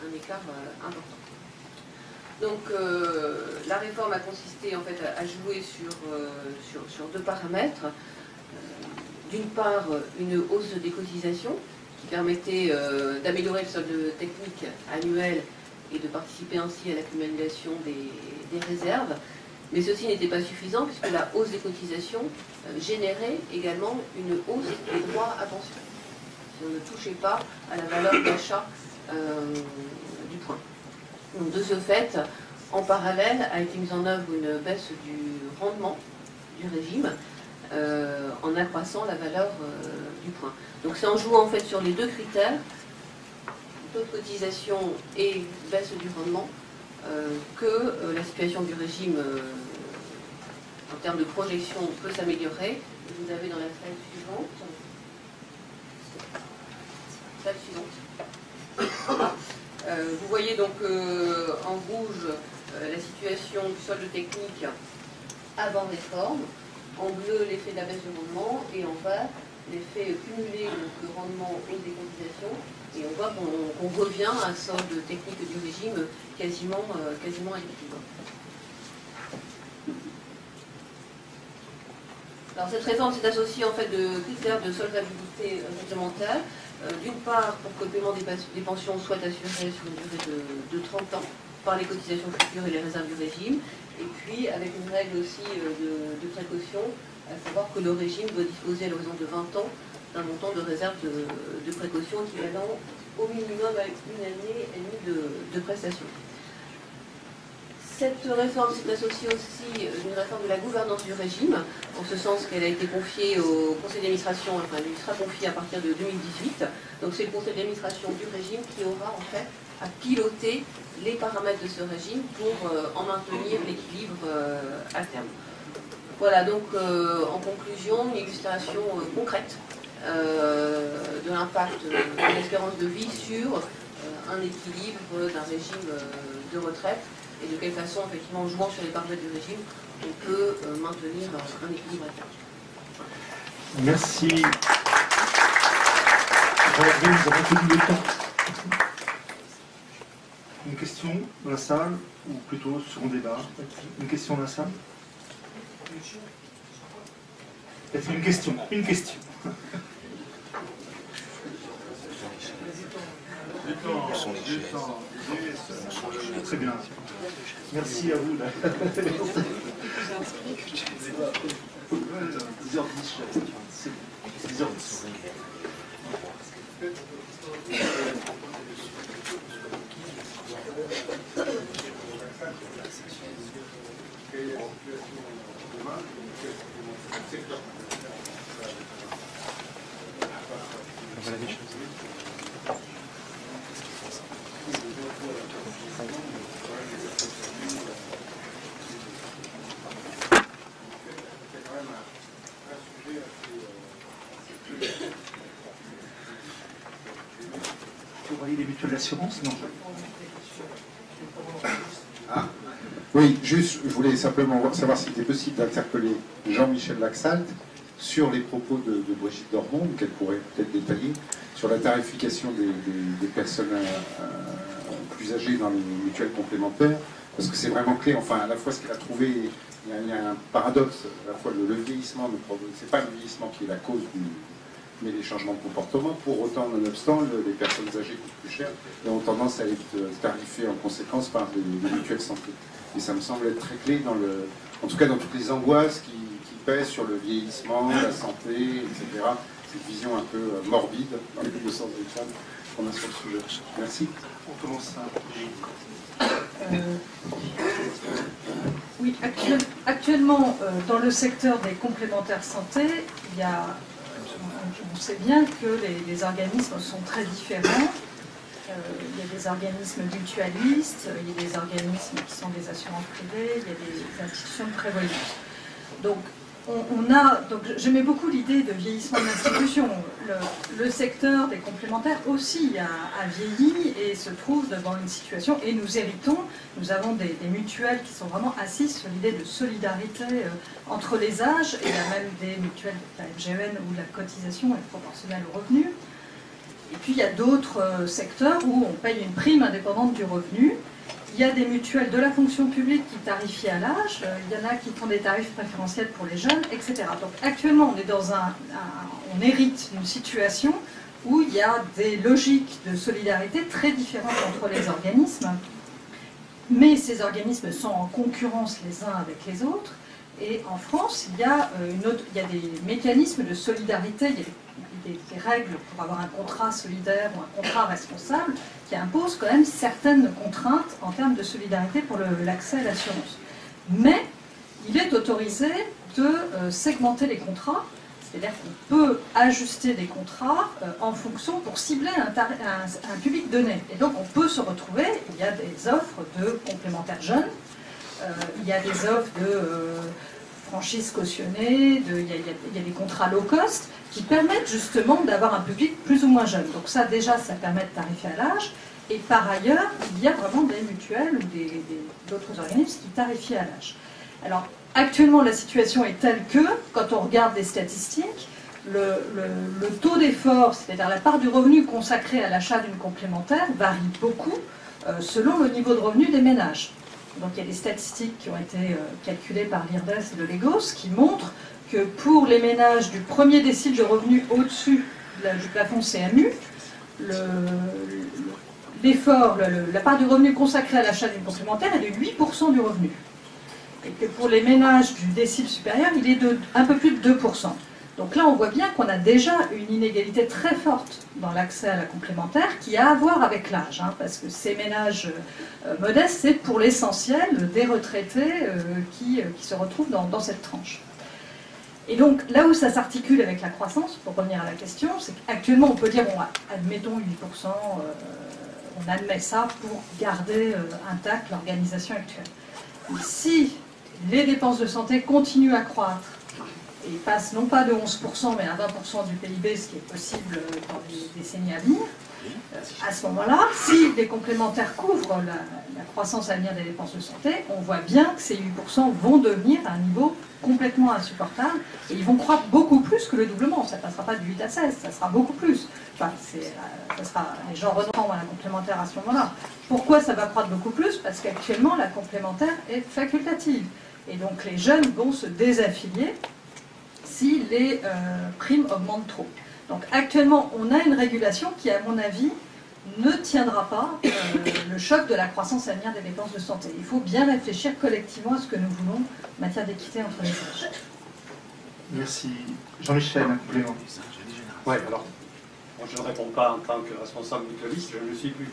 un écart important. Donc la réforme a consisté en fait à jouer sur deux paramètres. D'une part, une hausse des cotisations qui permettait d'améliorer le solde technique annuel et de participer ainsi à l'accumulation des réserves. Mais ceci n'était pas suffisant puisque la hausse des cotisations générait également une hausse des droits à pension, si on ne touchait pas à la valeur d'achat du point. Donc, de ce fait, en parallèle, a été mise en œuvre une baisse du rendement du régime en accroissant la valeur du point. Donc c'est en jouant en fait sur les deux critères, taux de cotisation et baisse du rendement, que la situation du régime en termes de projection peut s'améliorer. Vous avez dans la slide suivante. Vous voyez donc en rouge la situation du solde technique avant réforme, en bleu l'effet de la baisse du rendement et en vert l'effet cumulé de rendement hausse des cotisations, et on voit qu'on revient à un solde technique du régime quasiment à l'équilibre. Alors cette réforme s'est associée en fait de critères de solvabilité réglementaire. D'une part, pour que le paiement des pensions soit assuré sur une durée de 30 ans par les cotisations futures et les réserves du régime, et puis avec une règle aussi de précaution, à savoir que le régime doit disposer à l'horizon de 20 ans d'un montant de réserve de précaution équivalent au minimum à une année et demie de prestations. Cette réforme s'est associée aussi d'une réforme de la gouvernance du régime, en ce sens qu'elle a été confiée au conseil d'administration, enfin elle lui sera confiée à partir de 2018. Donc c'est le conseil d'administration du régime qui aura en fait à piloter les paramètres de ce régime pour en maintenir l'équilibre à terme. Voilà, donc en conclusion, une illustration concrète de l'impact de l'espérance de vie sur un équilibre d'un régime de retraite, et de quelle façon, effectivement, en jouant sur les paramètres du régime, on peut maintenir un équilibre à terme. Merci. Nous avons tenu le temps. Donc, question dans la salle, ou plutôt sur un débat? Une question dans la salle? Une question. Une question. Très bien. Merci à vous. 10h10. Vous voyez les mutuelles d'assurance? Non. Ah. Oui, juste, je voulais simplement savoir s'il était possible d'interpeller Jean-Michel Laxalt sur les propos de Brigitte Dormont, qu'elle pourrait peut-être détailler, sur la tarification des personnes plus âgées dans les mutuelles complémentaires, parce que c'est vraiment clé. Enfin, à la fois ce qu'elle a trouvé, il y a un paradoxe, à la fois le vieillissement, c'est pas le vieillissement qui est la cause mais les changements de comportement. Pour autant, nonobstant, les personnes âgées coûtent plus cher et ont tendance à être tarifées en conséquence par les mutuelles santé. Et ça me semble être très clé en tout cas dans toutes les angoisses qui pèsent sur le vieillissement, la santé, etc. Cette vision un peu morbide, dans les deux sens du terme, qu'on a sur le sujet. Merci. On commence à... Oui, actuellement, dans le secteur des complémentaires santé, on sait bien que les organismes sont très différents. Il y a des organismes mutualistes, il y a des organismes qui sont des assurances privées, il y a des institutions de prévoyance. Donc, j'aimais beaucoup l'idée de vieillissement de l'institution. Le secteur des complémentaires aussi a vieilli et se trouve devant une situation, et nous avons des mutuelles qui sont vraiment assises sur l'idée de solidarité entre les âges, et il y a même des mutuelles de la FGN où la cotisation est proportionnelle au revenu. Et puis il y a d'autres secteurs où on paye une prime indépendante du revenu. Il y a des mutuelles de la fonction publique qui tarifient à l'âge, il y en a qui font des tarifs préférentiels pour les jeunes, etc. Donc actuellement, on est on hérite d'une situation où il y a des logiques de solidarité très différentes entre les organismes, mais ces organismes sont en concurrence les uns avec les autres. Et en France, il y a des mécanismes de solidarité, il y a des règles pour avoir un contrat solidaire ou un contrat responsable qui imposent quand même certaines contraintes en termes de solidarité pour l'accès à l'assurance. Mais il est autorisé de segmenter les contrats, c'est-à-dire qu'on peut ajuster des contrats en fonction pour cibler un public donné. Et donc on peut se retrouver, il y a des offres de complémentaires jeunes, il y a des offres de franchise cautionnée, il y a des contrats low cost qui permettent justement d'avoir un public plus ou moins jeune. Donc ça déjà, ça permet de tarifer à l'âge. Et par ailleurs, il y a vraiment des mutuelles ou d'autres organismes qui tarifient à l'âge. Alors actuellement, la situation est telle que, quand on regarde les statistiques, le taux d'effort, c'est-à-dire la part du revenu consacré à l'achat d'une complémentaire, varie beaucoup selon le niveau de revenu des ménages. Donc il y a des statistiques qui ont été calculées par l'IRDES et le Legos qui montrent que pour les ménages du premier décile de revenus au-dessus du plafond CMU, la part du revenu consacrée à l'achat d'une complémentaire est de 8% du revenu. Et que pour les ménages du décile supérieur, il est de un peu plus de 2%. Donc là, on voit bien qu'on a déjà une inégalité très forte dans l'accès à la complémentaire qui a à voir avec l'âge, parce que ces ménages modestes, c'est pour l'essentiel des retraités qui se retrouvent dans cette tranche. Et donc, là où ça s'articule avec la croissance, pour revenir à la question, c'est qu'actuellement, on peut dire, bon, admettons 8%, on admet ça pour garder intacte l'organisation actuelle. Et si les dépenses de santé continuent à croître, et passent non pas de 11%, mais à 20% du PIB, ce qui est possible dans les décennies à venir, À ce moment-là, si les complémentaires couvrent la croissance à venir des dépenses de santé, on voit bien que ces 8% vont devenir à un niveau complètement insupportable et ils vont croître beaucoup plus que le doublement. Ça ne passera pas de 8 à 16, ça sera beaucoup plus. Enfin, les gens renonceront à la complémentaire à ce moment-là. Pourquoi ça va croître beaucoup plus? Parce qu'actuellement, la complémentaire est facultative. Et donc les jeunes vont se désaffilier si les primes augmentent trop. Donc actuellement, on a une régulation qui, à mon avis, ne tiendra pas le choc de la croissance à venir des dépenses de santé. Il faut bien réfléchir collectivement à ce que nous voulons en matière d'équité entre les âges. Merci. Jean-Michel, un complément. Oui, alors, moi, je ne réponds pas en tant que responsable mutualiste, je ne le suis plus.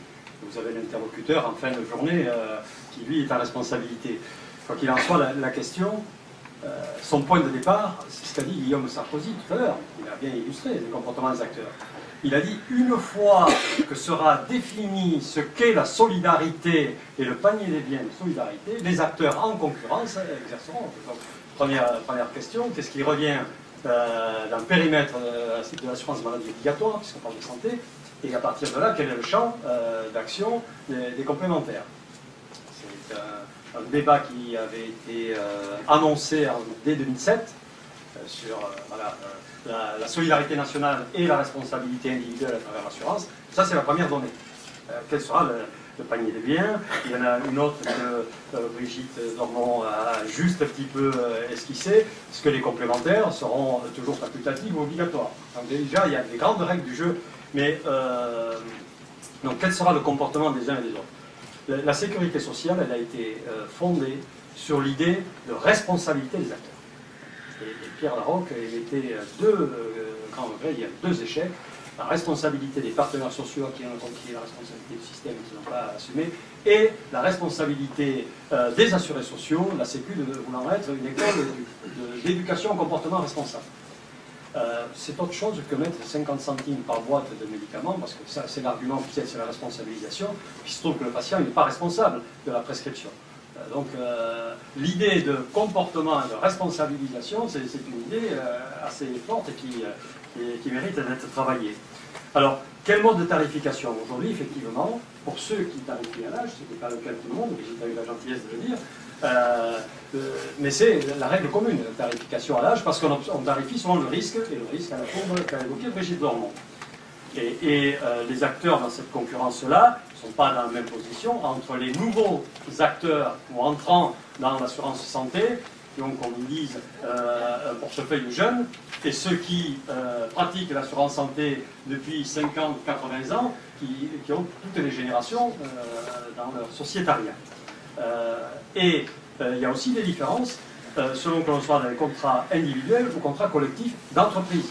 Vous avez l'interlocuteur en fin de journée qui, lui, est en responsabilité. Quoi qu'il en soit, la question, son point de départ, c'est ce qu'a dit Guillaume Sarkozy tout à l'heure. Il a bien illustré les comportements des acteurs. Il a dit, une fois que sera défini ce qu'est la solidarité et le panier des biens de solidarité, les acteurs en concurrence exerceront. Donc, première question, qu'est-ce qui revient dans le périmètre de l'assurance maladie obligatoire, puisqu'on parle de santé, et à partir de là, quel est le champ d'action des complémentaires? C'est un débat qui avait été annoncé dès 2007 sur la solidarité nationale et la responsabilité individuelle à travers l'assurance. Ça, c'est la première donnée. Quel sera le panier des biens? Il y en a une autre que Brigitte Dormont a juste un petit peu esquissé. Est-ce que les complémentaires seront toujours facultatifs ou obligatoires? Donc déjà, il y a des grandes règles du jeu. Mais donc, quel sera le comportement des uns et des autres? La sécurité sociale, elle a été fondée sur l'idée de responsabilité des acteurs. Et Pierre Larocque, il était deux grands regrets, il y a deux échecs. La responsabilité des partenaires sociaux qui ont conquis la responsabilité du système et qui n'ont pas assumé, et la responsabilité des assurés sociaux, la Sécu voulant être une école d'éducation au comportement responsable. C'est autre chose que mettre 50 centimes par boîte de médicaments, parce que ça, c'est l'argument officiel, c'est la responsabilisation. Il se trouve que le patient n'est pas responsable de la prescription. Donc l'idée de comportement et de responsabilisation, c'est une idée assez forte et qui mérite d'être travaillée. Alors, quel mode de tarification? Aujourd'hui, effectivement, pour ceux qui tarifient à l'âge, ce n'est pas le cas de tout le monde, j'ai eu la gentillesse de le dire, mais c'est la règle commune, la tarification à l'âge, parce qu'on tarifie selon le risque, et le risque à la courbe qu'a évoqué Brigitte Dormont. Et les acteurs dans cette concurrence-là ne sont pas dans la même position entre les nouveaux acteurs ou entrants dans l'assurance santé, donc on nous dise un portefeuille jeunes, et ceux qui pratiquent l'assurance santé depuis 50, 80 ans, qui ont toutes les générations dans leur sociétariat. Et il y a aussi des différences selon que l'on soit dans les contrats individuels ou contrats collectifs d'entreprise.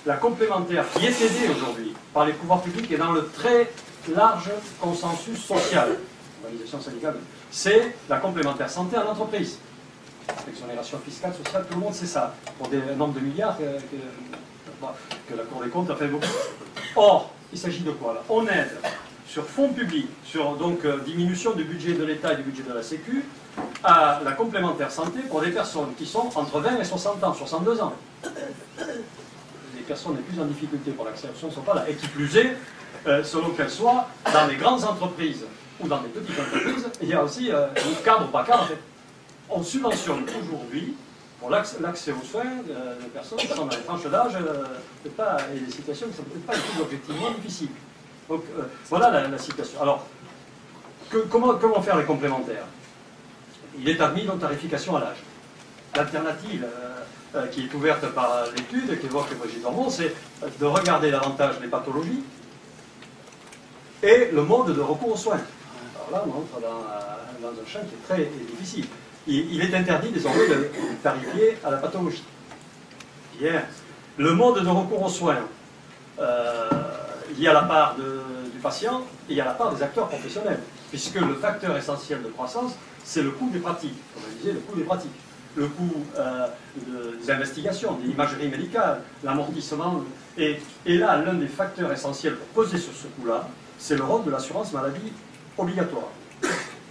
La complémentaire qui est aidée aujourd'hui par les pouvoirs publics et dans le très large consensus social, l'organisation syndicale, c'est la complémentaire santé en entreprise. L'exonération fiscale, sociale, tout le monde sait ça, pour des nombres de milliards que la Cour des comptes a fait beaucoup. Or, il s'agit de quoi là? On aide sur fonds publics, sur donc diminution du budget de l'État et du budget de la Sécu, à la complémentaire santé pour des personnes qui sont entre 20 et 60 ans, 62 ans. Les personnes les plus en difficulté pour l'accession ne sont pas là. Et qui plus est, selon qu'elles soient dans les grandes entreprises ou dans des petites entreprises, il y a aussi cadre ou pas cadre. En fait. On subventionne aujourd'hui, pour l'accès aux soins, de personnes qui sont dans les tranches d'âge et des situations qui ne sont peut-être pas les plus objectivement difficiles. Donc voilà la situation. Alors, comment faire les complémentaires? Il est admis dans tarification à l'âge. L'alternative qui est ouverte par l'étude qu'évoque Brigitte Dormont, c'est de regarder davantage les pathologies et le mode de recours aux soins. Alors là, on entre dans un champ qui est très difficile. Il est interdit désormais de tarifier à la pathologie. Bien. Le mode de recours aux soins, il y a la part du patient et il y a la part des acteurs professionnels, puisque le facteur essentiel de croissance, c'est le coût des pratiques. Comme je disais, le coût des pratiques. Le coût des investigations, de l'imagerie médicale, l'amortissement. Et là, l'un des facteurs essentiels pour peser sur ce coût-là, c'est le rôle de l'assurance maladie obligatoire.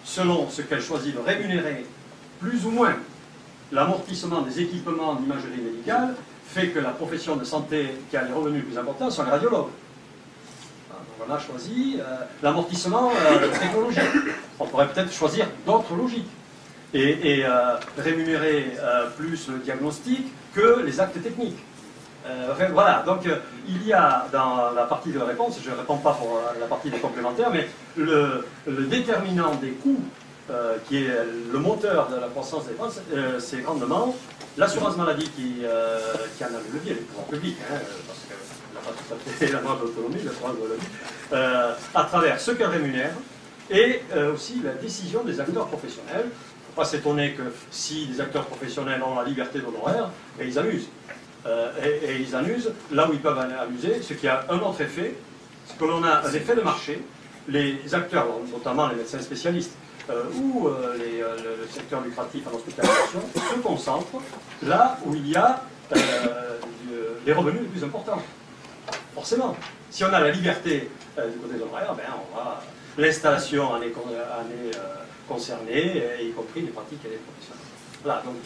Selon ce qu'elle choisit de rémunérer, plus ou moins, l'amortissement des équipements d'imagerie médicale, fait que la profession de santé qui a les revenus les plus importants sont les radiologues. Donc on a choisi l'amortissement technologique. On pourrait peut-être choisir d'autres logiques et rémunérer plus le diagnostic que les actes techniques. Enfin, voilà, donc il y a dans la partie de réponse, je ne réponds pas pour la partie des complémentaires, mais le déterminant des coûts, qui est le moteur de la croissance des dépenses, c'est grandement l'assurance maladie qui en a le levier, les pouvoirs publics, parce qu'elle n'a pas tout à fait la droit d'autonomie, l'assurance maladie, à travers ce qu'elle rémunère et aussi la décision des acteurs professionnels. Il ne faut pas s'étonner que si les acteurs professionnels ont la liberté d'honoraires, ils amusent. Et ils en usent là où ils peuvent en amuser, ce qui a un autre effet, c'est que l'on a un effet de marché. Les acteurs, notamment les médecins spécialistes ou le secteur lucratif en hospitalisation, se concentrent là où il y a les revenus les plus importants. Forcément, si on a la liberté du côté des honoraires, ben on va l'installation en est concernée, y compris les pratiques et les professionnels. Voilà, donc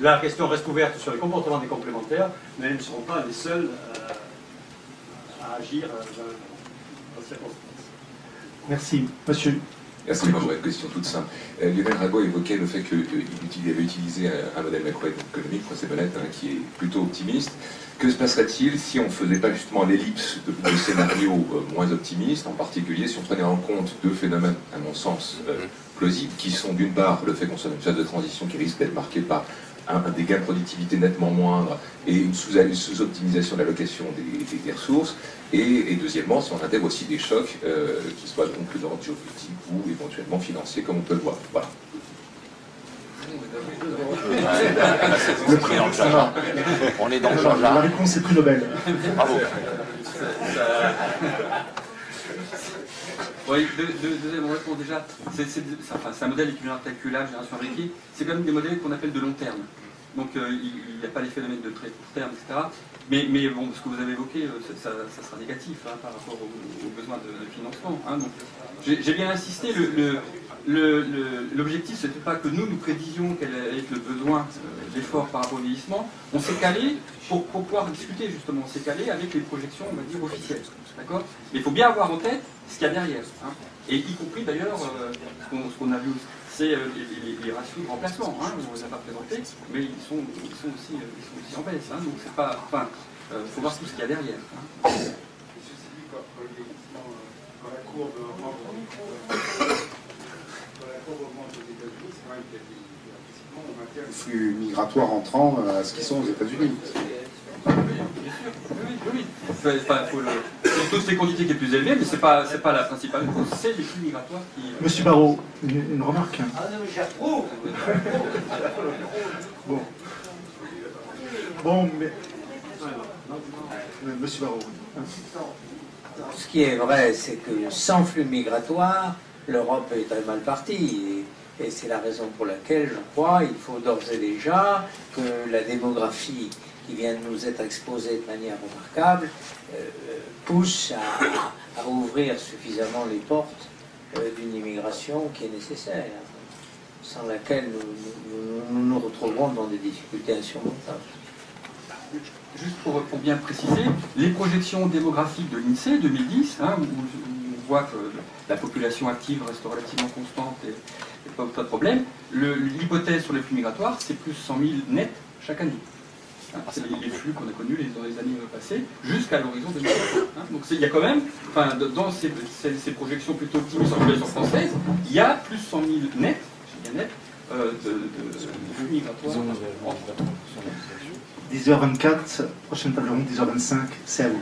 la question reste ouverte sur les comportements des complémentaires, mais ils ne seront pas les seuls à agir dans ces circonstances. Merci. Monsieur. Merci, moi j'aurais une question toute simple. Lionel Rago évoquait le fait qu'il avait utilisé un modèle macroéconomique, Procès-Bonnet, qui est plutôt optimiste. Que se passerait-il si on ne faisait pas justement l'ellipse de scénarios moins optimistes, en particulier si on prenait en compte deux phénomènes, à mon sens, plausibles, qui sont d'une part le fait qu'on soit dans une phase de transition qui risque d'être marquée par des gains de productivité nettement moindres et une sous-optimisation de l'allocation des ressources, et deuxièmement, si on intègre aussi des chocs qui soient donc de l'ordre géopolitique ou éventuellement financiers, comme on peut le voir. Voilà. On est dans le genre. La réponse est prix Nobel. Bravo. Oui, deuxième réponse déjà, c'est un modèle d'équilibre calculable, génération abriquée, c'est quand même des modèles qu'on appelle de long terme. Donc il n'y a pas les phénomènes de très court terme, etc. Mais bon, ce que vous avez évoqué, ça sera négatif par rapport aux besoins de financement. Donc j'ai bien insisté, l'objectif, ce n'était pas que nous prédisions quel allait être le besoin d'effort par rapport au vieillissement. On s'est calé pour pouvoir discuter justement, on s'est calé avec les projections, on va dire, officielles. D'accord ? Mais il faut bien avoir en tête ce qu'il y a derrière. Et y compris d'ailleurs, ce qu'on a vu, c'est les ratios de remplacement. On ne les a pas présentés, mais ils sont aussi en baisse. Donc c'est pas. Enfin, faut voir tout ce qu'il y a derrière. Quand la courbe augmente aux États-Unis, c'est vrai qu'il y a on maintient le flux migratoire entrant à ce qu'ils sont aux États-Unis. Oui. C'est toutes ces quantités qui est plus élevée, mais c'est pas la principale cause, c'est les flux migratoires qui. Monsieur Barrault, une remarque. Ah non, mais j'approuve. Bon, mais. Monsieur Barrault. Ce qui est vrai, c'est que sans flux migratoire, l'Europe est très mal partie. Et c'est la raison pour laquelle, je crois, il faut d'ores et déjà que la démographie qui vient de nous être exposée de manière remarquable pousse à ouvrir suffisamment les portes d'une immigration qui est nécessaire, sans laquelle nous retrouverons dans des difficultés insurmontables. Juste pour bien préciser, les projections démographiques de l'INSEE 2010, où on voit que la population active reste relativement constante et pas de problème, l'hypothèse sur les flux migratoires, c'est plus 100 000 nets chaque année. C'est les flux qu'on a connus dans les années passées, jusqu'à l'horizon 2050. Donc il y a quand même, dans ces projections plutôt optimistes en population française, il y a plus 100 000 nets, de flux migratoires. 10h24, prochaine table ronde, 10h25, c'est à vous.